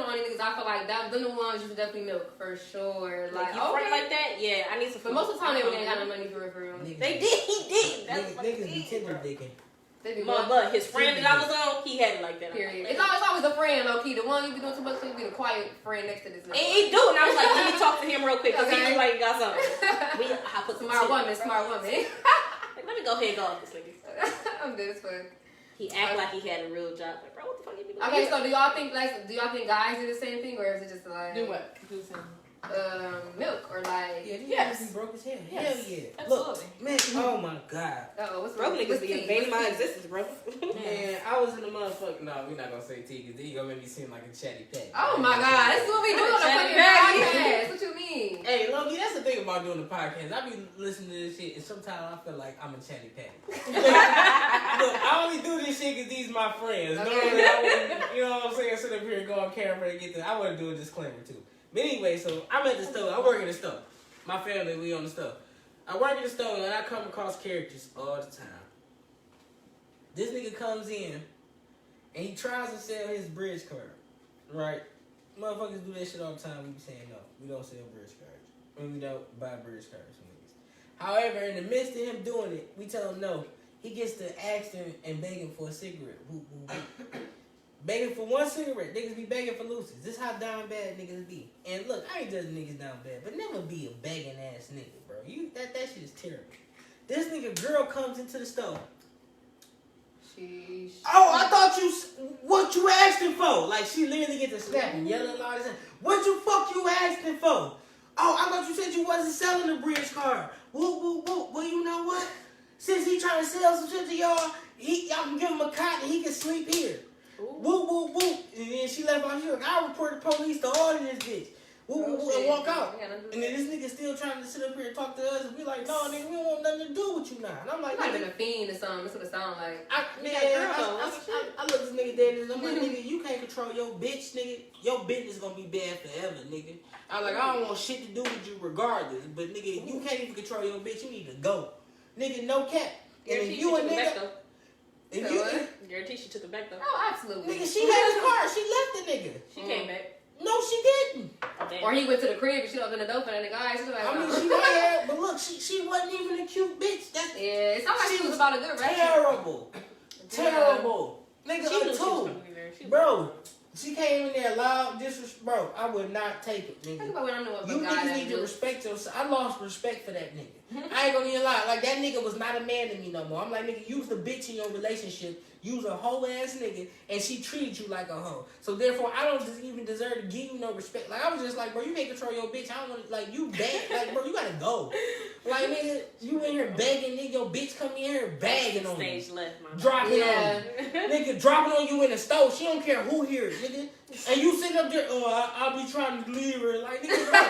S2: on any niggas, I feel like them the ones you definitely milk for sure. Like,
S4: you front like that? Yeah, I need some.
S2: But most of the time they didn't have no money for real.
S4: They did. He did. That's
S3: niggas be Tinder dicking.
S4: But his friend that I was on, he had it like that.
S2: Period. It's always a friend, low key. The one you be doing too much to, be the quiet friend next to this nigga.
S4: And he do, and I was like, let me talk to him real quick, because he look like he got something. I put
S2: smart woman.
S4: Like, let me go ahead and go off this nigga.
S2: I'm good as fuck.
S4: He act like he had a real job. Like, bro, what the fuck you be doing?
S2: Okay, so do y'all think guys do the same thing, or is it just like
S1: Do what?
S2: milk or like
S3: Yes. Be broke as hell.
S1: Yes.
S3: Hell yeah.
S1: Absolutely.
S3: Look, man. Oh my god.
S2: what's
S4: Broke niggas be invading my
S2: tea?
S4: existence, bro.
S3: Man, I was in the motherfucker. No, we're not gonna say T because then you gonna make me seem like a chatty patty.
S2: Oh my god, this is what we do on the fucking podcast. What you mean?
S3: Hey, Loki, that's the thing about doing the podcast. I be listening to this shit, and sometimes I feel like I'm a chatty patty. Look, I only do this shit because these my friends.
S2: Okay.
S3: Normally, I wouldn't, you know what I'm saying, sit up here and go on camera and get the. I want to do a disclaimer too. But anyway, so I'm at the store. I work in the store. My family, we on the store. I work in the store, and I come across characters all the time. This nigga comes in, and he tries to sell his bridge card, right? Motherfuckers do that shit all the time. We be saying no, we don't sell bridge cards, and we don't buy bridge cards from niggas. However, in the midst of him doing it, we tell him no. He gets to ask him and begging for a cigarette. Begging for one cigarette. Niggas be begging for looses. This how down bad niggas be. And look, I ain't judging niggas down bad, but never be a begging ass nigga, bro. That shit is terrible. This nigga girl comes into the store.
S2: Sheesh.
S3: Oh, I thought what you asking for? Like she literally get to snapping, yelling all this. What you fuck you asking for? Oh, I thought you said you wasn't selling the bridge card. Whoop, whoop, whoop. Well, you know what? Since he trying to sell some shit to y'all, y'all can give him a cot and he can sleep here. Whoop, whoop, whoop. And then she left out here. I'll report the police to all of this bitch. Whoop, whoop, whoop, and walk out. And then this nigga still trying to sit up here and talk to us. And we like, no, nigga, we don't want nothing to do with you now. And I'm like,
S2: I've been a fiend or something. That's what it sound like.
S3: I look this nigga dead and I'm like, nigga, you can't control your bitch, nigga. Your business gonna be bad forever, nigga. I like, I don't want shit to do with you regardless. But nigga, you can't even control your bitch. You need to go. Nigga, no cap. And if you a nigga...
S4: Guarantee she took it back though.
S2: Oh, absolutely.
S3: Nigga, she had his car. She left the nigga.
S4: She came back.
S3: No, she didn't.
S2: Or he went to the crib and she opened the door for that nigga eyes. Like,
S3: I mean, she had, but look, she wasn't even a cute bitch. That's,
S2: yeah, it sounds like she was about a good rest.
S3: Terrible. Nigga, a two. Bro, she came in there loud, disrespect. Bro, I would not take it, nigga.
S2: Think about when I know
S3: You niggas need to respect yourself. I lost respect for that nigga. I ain't gonna even lie. Like, that nigga was not a man to me no more. I'm like, nigga, you was the bitch in your relationship. You was a hoe ass nigga, and she treated you like a hoe. So therefore, I don't even deserve to give you no respect. Like, I was just like, bro, you can't control your bitch. I don't want to, like, you bad. Like, bro, you gotta go. Like, nigga, you in here begging, nigga, your bitch come in here begging on you.
S4: Stage left, man.
S3: Dropping on you. Nigga, dropping on you in the stove. She don't care who hears, nigga. And you sitting up there, I'll be trying to leave her. Like, nigga, bro,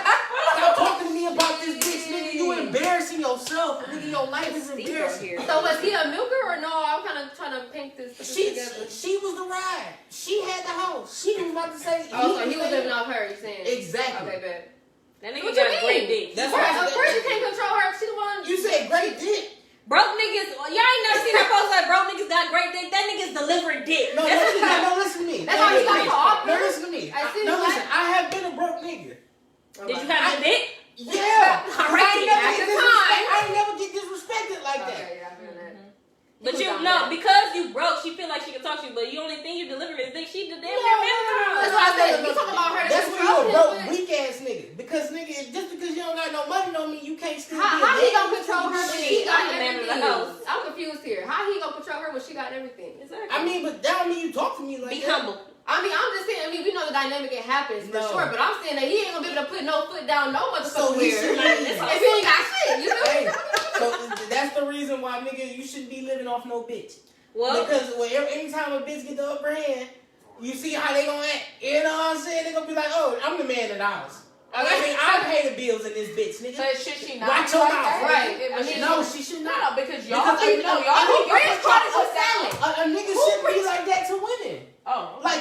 S3: stop talking to me about this bitch, nigga. You embarrassing yourself. Nigga, your life is embarrassing.
S2: So was he a milker or no? I'm kind of trying to paint this together.
S3: She was the ride. She had the house. She was about to say.
S2: Oh, so he was living off her, you saying?
S3: Exactly.
S2: Okay, bet.
S4: That nigga got great dick.
S3: That's
S2: right. Of course you can't control her. She the one.
S3: You said great dick.
S4: Broke niggas, y'all ain't never seen that post like broke niggas got great dick. That nigga's delivering dick.
S3: No, listen to me.
S2: That's why he's got for office.
S3: No, listen to me. Listen, I have been a broke nigga.
S4: Did you have a dick?
S3: Yeah.
S2: Alright, at the time.
S3: I ain't never get disrespected like that.
S2: Okay, yeah, I feel that.
S4: But you know, because you broke, she feel like she can talk to you, but the only thing you deliver is dick. She did damn near
S2: That's why I said, you talking about her.
S3: That's why you a broke, weak ass nigga. Because nigga, just because you don't got no money don't mean you can't still be a
S2: How he gonna control her when she got
S4: I'm the man of the
S2: everything?
S4: house.
S2: I'm confused here. How he gonna control her when she got everything?
S4: Exactly.
S3: I mean, but that don't mean you talk to me like
S4: Be
S3: that.
S4: humble.
S2: I mean, I'm just saying. I mean, we know the dynamic. It happens for sure. But I'm saying that he ain't gonna be able to put no foot down no motherfucker where. If he ain't got shit, you know.
S3: Hey, so that's the reason why, nigga, you shouldn't be living off no bitch.
S4: Well,
S3: because anytime a bitch get the upper hand, you see how they gonna act. You know what I'm saying? They gonna be like, oh, I'm the man of the house. I mean, I pay the bills in this bitch, nigga.
S1: But should she not?
S3: Watch your mouth,
S2: right?
S3: No, she should not.
S1: No, because y'all think y'all
S2: bridge card is for selling.
S3: A nigga shouldn't be like that to women.
S1: Oh.
S3: Like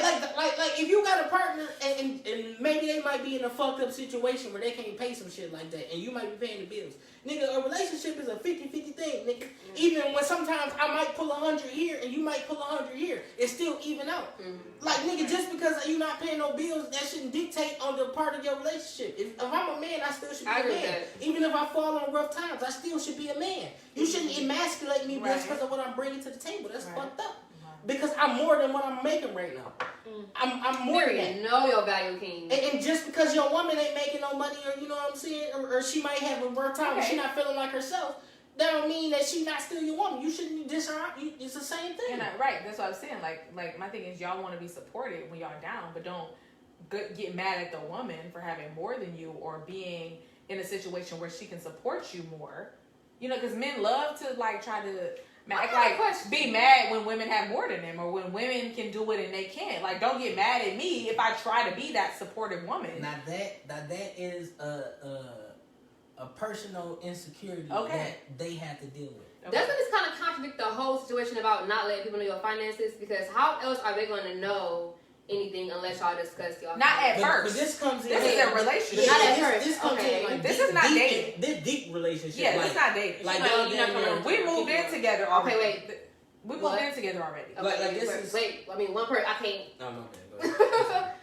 S3: if you got a partner and maybe they might be in a fucked up situation where they can't pay some shit like that and you might be paying the bills. Nigga, a relationship is a 50-50 thing, nigga. Mm-hmm. Even when sometimes I might pull 100 here and you might pull 100 here, it's still even out. Mm-hmm. Like, nigga, just because you not paying no bills, that shouldn't dictate on the part of your relationship. If I'm a man, I still should be a man. Even if I fall on rough times, I still should be a man. You shouldn't emasculate me just because of what I'm bringing to the table. That's fucked up. Because I'm more than what I'm making right now. I'm more than that.
S2: Know your value, king.
S3: And just because your woman ain't making no money, or you know what I'm saying, or she might have a rough time, or she not feeling like herself, that don't mean that she not still your woman. You shouldn't diss her out. It's the same thing.
S1: Right. That's what I'm saying. Like my thing is, y'all want to be supported when y'all down, but don't get mad at the woman for having more than you or being in a situation where she can support you more. You know, because men love to like try to. Be mad when women have more than them or when women can do it and they can't. Like, don't get mad at me if I try to be that supportive woman.
S3: Now that is a personal insecurity that they have to deal with.
S2: Okay. Doesn't this kind of contradict the whole situation about not letting people know your finances? Because how else are they going to know anything unless y'all discuss y'all?
S1: Not at first.
S3: But this comes in.
S1: This is a relationship.
S2: Not at first.
S3: This comes in like
S1: this is not dating.
S3: This deep relationship.
S1: Yeah, this is not dating.
S3: Like
S1: we moved in together.
S2: Okay, wait.
S1: We moved in together already.
S2: Okay,
S3: like this is.
S2: Wait, I mean one person. I can't.
S3: No, go ahead.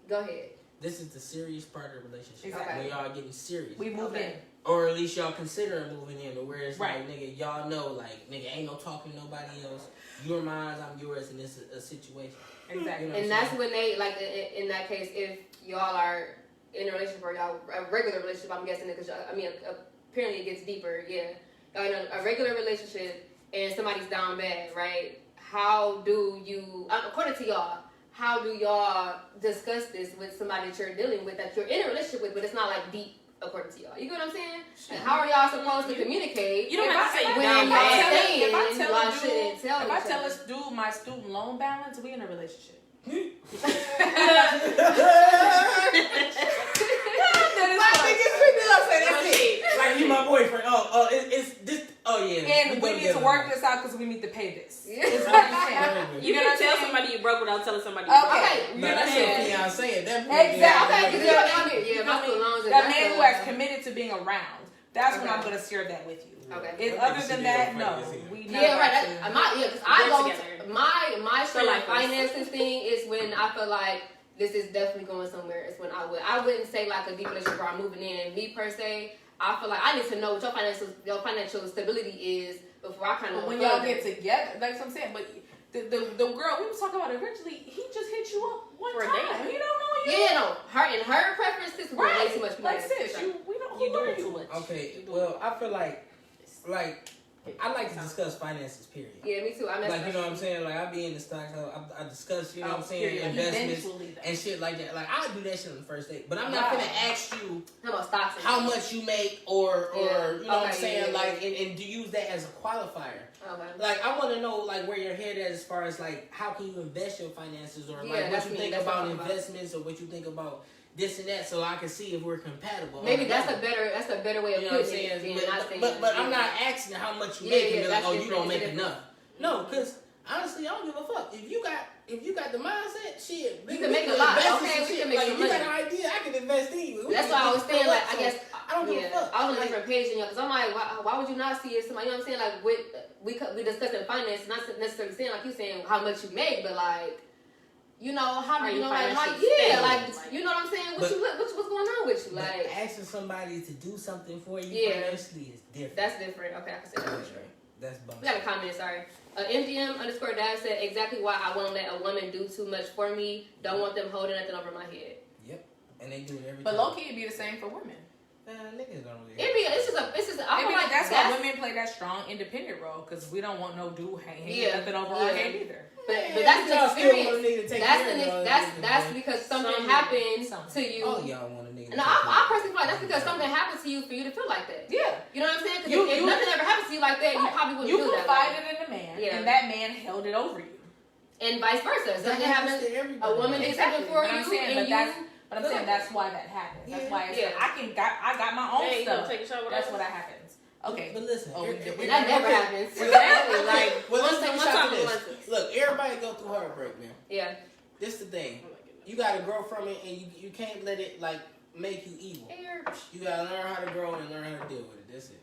S2: Go ahead.
S3: This is the serious part of the relationship.
S1: Exactly.
S3: When y'all getting serious.
S1: We moved in.
S3: Or at least y'all considering moving in, or where it's like, nigga, y'all know, like, nigga, ain't no talking to nobody else. You're mine, I'm yours, and it's a situation.
S1: Exactly.
S3: You know
S2: and that's when they, like, in that case, if y'all are in a relationship or y'all, a regular relationship, I'm guessing, because, apparently it gets deeper, yeah. Y'all in a regular relationship and somebody's down bad, right? How do you, according to y'all, how do y'all discuss this with somebody that you're dealing with, that you're in a relationship with, but it's not, like, deep? According to y'all, you get what I'm saying? And how are y'all supposed to communicate?
S4: You don't have to say
S2: when
S4: down bad.
S1: If I tell us do my student loan balance, we in a relationship.
S3: Like you my boyfriend. It's this. Oh yeah.
S1: And we need to work this out because we need to pay this. Is what I'm saying.
S4: You can tell somebody you broke without telling somebody you broke.
S1: Okay.
S3: No, that's your fiance.
S1: Exactly.
S2: That
S1: man who has committed to being around. That's when I'm gonna share that with you.
S2: Okay.
S1: Other than that, no. We
S2: yeah, right. Because I go my straight like finances thing is when I feel like this is definitely going somewhere. It's when I wouldn't say like a deep relationship where I'm moving in. Me per se, I feel like I need to know what your financial stability is before I kind of.
S1: When y'all get together, that's what I'm saying. But the girl we was talking about originally, he just hit you up one time. You don't know.
S2: Yeah, no. Her preferences were way too much.
S1: Like sis, we don't. You doing too much.
S3: Okay. Well, I feel like I like to discuss finances, period.
S2: Yeah, me too.
S3: You know what I'm saying? Like, I be in the stocks, I discuss, you know what I'm saying, investments and shit like that. Like, I do that shit on the first date. But I'm not gonna ask you how much you make or you know what I'm saying? Like, and to use that as a qualifier. Okay. Like, I want to know, like, where your head is as far as, like, how can you invest your finances or, like, what you think about investments or what you think about this and that, so I can see if we're compatible.
S2: Maybe that's a better way of putting it.
S3: But I'm not asking how much you make and be like, oh, you don't make enough. No, because honestly, I don't give a fuck. If you got the mindset, shit,
S2: we can make a lot. Okay, we can make
S3: some money. You got an idea, I can invest in you.
S2: That's why I was saying, like, I guess
S3: I don't give a fuck.
S2: I was on a different page than y'all, because I'm like, why would you not see it? Somebody, you know what I'm saying? Like, we discussing finance, not necessarily saying like you saying how much you make, but like. You know, how do you know, like, you know what I'm saying? What's going on with you? Like,
S3: asking somebody to do something for you financially is different.
S2: That's different. Okay, I can say that for sure.
S3: That's bullshit.
S2: We got a comment, sorry. MGM_dad said exactly why I won't let a woman do too much for me. Don't want them holding nothing over my head.
S3: Yep. And they do it every time.
S1: But low-key, it'd be the same for women.
S3: Niggas don't really.
S2: It's just I feel like
S1: that's why women play that strong independent role, because we don't want no dude hanging nothing over our head either.
S2: But that's the experience. That's because something happened to you.
S3: Oh, y'all want a nigga.
S2: No, I personally feel like that's because something happened to you for you to feel like that.
S1: Yeah.
S2: You know what I'm saying? Because if nothing ever happened to you like that, you probably wouldn't do that.
S1: You confided in a man, and that man held it over you.
S2: And vice versa. Something happens. A woman did something for you,
S1: But I'm saying that's why that happens. That's why it's like, I got my own stuff. That's what happens. Okay.
S3: But listen,
S2: that never happens.
S4: Exactly. Like,
S3: well, let's
S4: one
S3: take a
S4: time
S3: shot
S4: to
S3: for
S4: once.
S3: this. Look, everybody go through heartbreak, man.
S2: Yeah.
S3: This the thing. You gotta grow from it, and you can't let it like make you evil. You gotta learn how to grow and learn how to deal with it. That's it.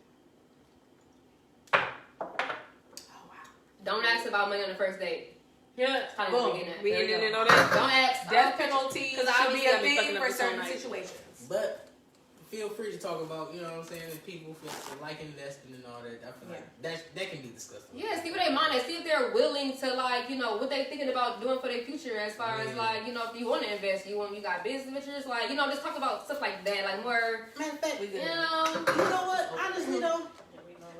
S2: Don't ask about money on the first date.
S4: Yeah.
S2: Boom.
S4: We didn't know that.
S2: Don't ask.
S1: Death penalty
S4: Because
S1: should be
S4: obviously
S1: a
S4: I've been
S1: thing
S4: fucking up
S1: for
S4: with so
S1: certain
S4: nice.
S1: situations.
S3: But feel free to talk about, you know what I'm saying, if people feel like investing and all that. I feel like that can be discussed.
S2: Yeah, see what they mind and see if they're willing to, like, you know, what they thinking about doing for their future as far as, like, you know, if you want to invest, you got business ventures, like, you know, just talk about stuff like that, like more,
S3: Matter of fact,
S2: you know.
S3: You know what? Honestly, though,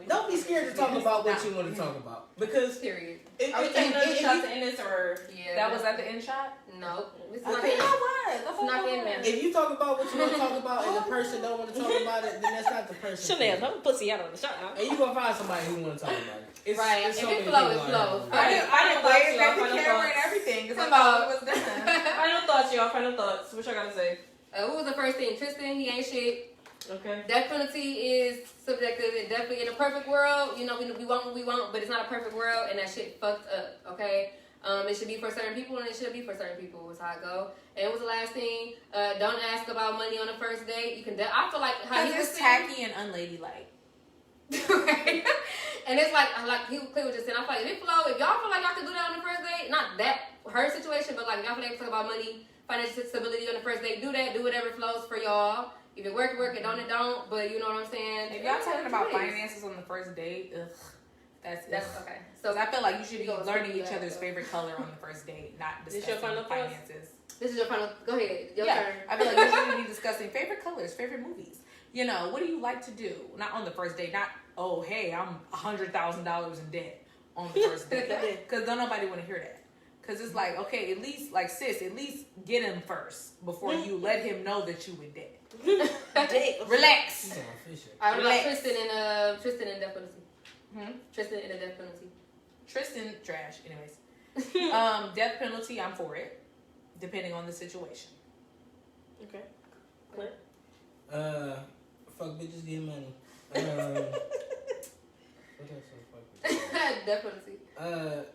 S3: don't be scared to talk about what you want to talk about. Because
S2: Period.
S4: Are we taking another shot to end this, or
S2: Yeah.
S1: That was at the end shot?
S2: No. It's
S3: Okay.
S2: not
S1: You
S2: in.
S1: know what?
S2: It's not in there.
S3: if you talk about what you want to talk about and the person don't want to talk about it, then that's not the person.
S4: Chanel, don't pussy out on the shot. Huh?
S3: And you gonna find somebody who want to talk about it. It's,
S2: Right.
S3: It's so
S2: If it
S3: many
S2: flow,
S3: people
S2: it
S3: out
S2: flow.
S3: here.
S1: I didn't wave at the
S4: Final
S1: camera and
S4: thoughts.
S1: everything because I
S2: Come
S1: thought
S2: on.
S1: it was done.
S4: Final thoughts, y'all. Final thoughts. What y'all gotta say?
S2: What was the first thing? Tristan, he ain't shit.
S4: Okay.
S2: Death penalty is subjective. And definitely in a perfect world, you know, we want what we want, but it's not a perfect world, and that shit fucked up, okay? It should be for certain people, and it should be for certain people, is how I go. And what was the last thing? Don't ask about money on the first date. You can, I feel like how he
S1: Because
S2: was
S1: it's
S2: saying.
S1: tacky and unladylike.
S2: Right? And it's like he clear was just saying, I feel like if it flow, if y'all feel like y'all can do that on the first date, not that her situation, but like if y'all feel like talk about money, financial stability on the first date, do that, do whatever flows for y'all. If it work, it don't, it don't. But you know what I'm saying?
S1: If y'all talking about finances on the first date, that's
S2: okay.
S1: So I feel like you should be
S2: You gonna
S1: learning
S2: stick
S1: each
S2: to
S1: other's
S2: that,
S1: favorite color on the first date, not
S4: This your
S1: discussing
S4: final thoughts?
S1: finances.
S2: This is your final. Go ahead. Your
S1: Yeah,
S2: turn.
S1: I feel like you should be discussing favorite colors, favorite movies. You know, what do you like to do? Not on the first date. Not, oh, hey, I'm $100,000 in debt on the first date. Because don't nobody want to hear that. Because it's like, okay, at least, like, sis, at least get him first before you let him know that you in debt. Relax.
S3: She's on fishing.
S2: I don't know
S1: Relax.
S2: Tristan and death penalty. Tristan and the death penalty.
S1: Tristan, trash. Anyways. Death penalty, I'm for it. Depending on the situation.
S4: Okay. Clint?
S3: Fuck bitches, get money. What else? Fuck
S2: Death penalty.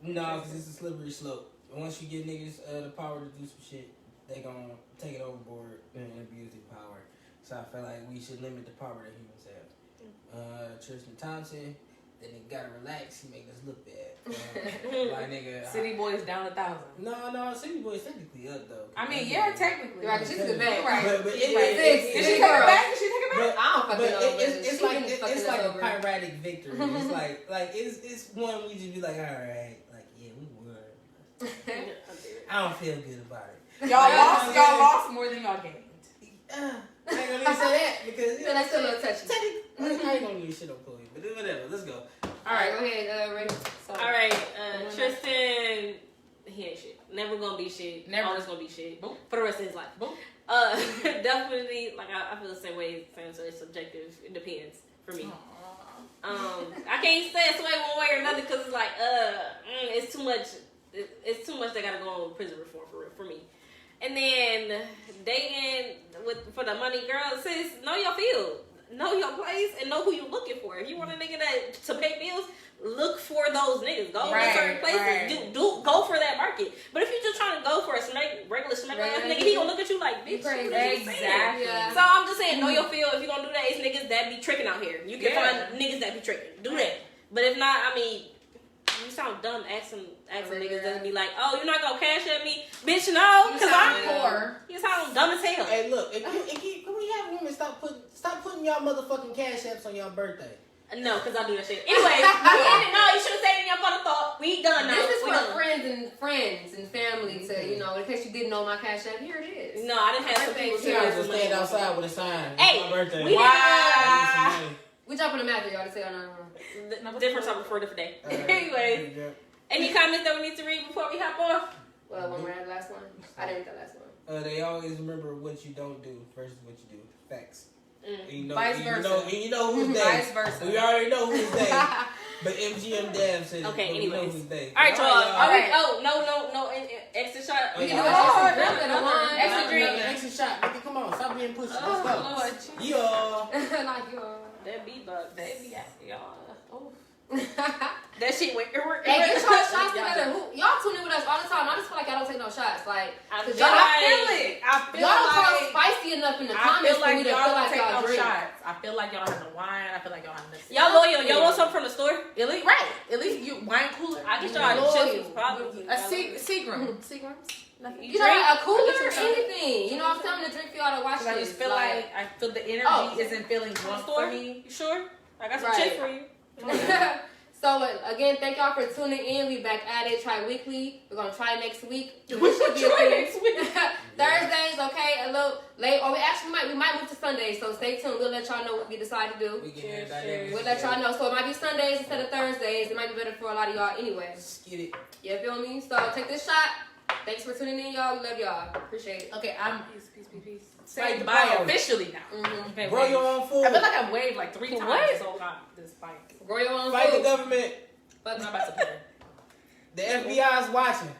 S3: No, because it's a slippery slope. Once you give niggas the power to do some shit, they gonna take it overboard and abuse their power. So I feel like we should limit the power that humans have. Tristan Thompson, that nigga gotta relax. He make us look bad. Like nigga,
S1: City Boys down 1,000.
S3: No, City Boy's technically up though.
S1: I mean, yeah, technically.
S2: Right, she's the best.
S1: Right.
S3: But
S1: Did she take it back? Did she take it back?
S2: I don't fucking know.
S3: It's like it's like a
S2: over.
S3: pyrrhic victory. It's like it's one we just be like, all right, like yeah, we won. I don't feel good about it.
S1: Y'all lost more than y'all gained.
S3: I ain't gonna even say that because
S2: So that's still a little touchy.
S3: I ain't gonna use shit on Chloe, but whatever. Let's go.
S2: All right, go ahead, Ray.
S4: All right, Tristan, he ain't shit. Never gonna be shit.
S1: Never.
S4: Always gonna be shit
S1: Boom.
S4: for the rest of his life.
S1: Boom.
S4: Definitely, like I feel the same way. So it's subjective. It depends for me. I can't say it's way one way or another because it's like, it's too much. It's too much. They gotta go on prison reform for me. And then dating for the money, girl, sis, know your field, know your place, and know who you looking for. If you want a nigga to pay bills, look for those niggas. Go to certain places.
S1: Right.
S4: Do go for that market. But if you just trying to go for a regular smack ass nigga, he gonna look at you like, bitch.
S2: Crazy.
S4: What you saying?
S1: Exactly.
S2: Yeah.
S4: So I'm just saying, know your field. If you gonna do that, it's niggas that be tricking out here. You can find niggas that be tricking. Do that. But if not, I mean, you sound dumb asking niggas that be like, oh, you're not gonna cash at me, bitch? No, because I'm
S1: poor.
S4: You sound dumb as hell.
S3: Hey, look, can we have women stop putting y'all motherfucking cash apps on y'all birthday?
S4: No, because I do that shit. Anyway, you should have said it in your final thought. We done now.
S2: This is
S4: We
S2: for
S4: done.
S2: friends and family to, you know, in case you didn't know my cash app, here it is.
S4: No, I didn't have some people
S3: She might just stand outside with a sign. It's
S4: Hey,
S3: my birthday.
S4: we
S1: Wow.
S2: We jumping the map here, y'all to say, no.
S4: Different topic for a different day.
S3: Alright.
S4: Anyway, any comments that we need to read before we hop off?
S2: Well, when we're at the last one, I didn't read the last one.
S3: They always remember what you don't do versus what you do. Facts. And you know,
S1: Vice versa.
S3: You know who's they.
S1: Vice versa.
S3: We already know who's they. But MGM Dab said it.
S4: Okay,
S3: but we
S4: anyways.
S3: know who's they.
S4: All right, y'all.
S1: All right.
S4: Oh, no, extra shot.
S3: Oh,
S2: We can
S3: yeah.
S2: do
S1: Oh,
S2: it. Another one.
S1: Extra drink.
S3: Extra shot. Nigga, come on. Stop being pushy.
S1: Oh,
S3: Let's go.
S1: Lord.
S3: Yeah.
S2: Like,
S4: That beatbox.
S1: Y'all. Oh.
S4: That shit went.
S2: Hey, get y'all shots together. Y'all tune in with us all the time. I just feel like y'all don't take no shots. Like,
S1: I
S2: y'all
S1: feel it.
S2: y'all don't talk spicy enough in the comments for me to feel like y'all drink.
S1: Shots. I feel like y'all don't have no wine. I feel like y'all don't have nothing.
S4: Y'all loyal. Y'all want something from the store?
S1: At least, right. At least you wine cooler.
S4: I get y'all chips, probably.
S1: A Seagram. Seagrams.
S2: You know, a cooler or anything. You know what I'm telling to drink for y'all to watch this.
S1: I just feel like I feel the energy isn't feeling drunk for me.
S4: You sure? I got some chips for you.
S2: So again, thank y'all for tuning in. We back at it tri-weekly. We're gonna try next week. We should be next week. Thursdays, okay, a little late. Or we might move to Sundays. So stay tuned. We'll let y'all know what we decide to do. We'll let y'all know. So it might be Sundays instead of Thursdays. It might be better for a lot of y'all anyway.
S3: Let's get it.
S2: You feel me? So take this shot. Thanks for tuning in, y'all. We love y'all. Appreciate it.
S1: Okay, I'm
S4: Peace.
S1: saying bye officially now.
S2: Mm-hmm.
S1: Okay,
S3: Grow your own food.
S1: I feel like I've waved like 3 times this whole time. This fight.
S2: Grow your own
S3: Fight
S2: food.
S3: the government.
S1: But I'm not about to play.
S3: The FBI is watching.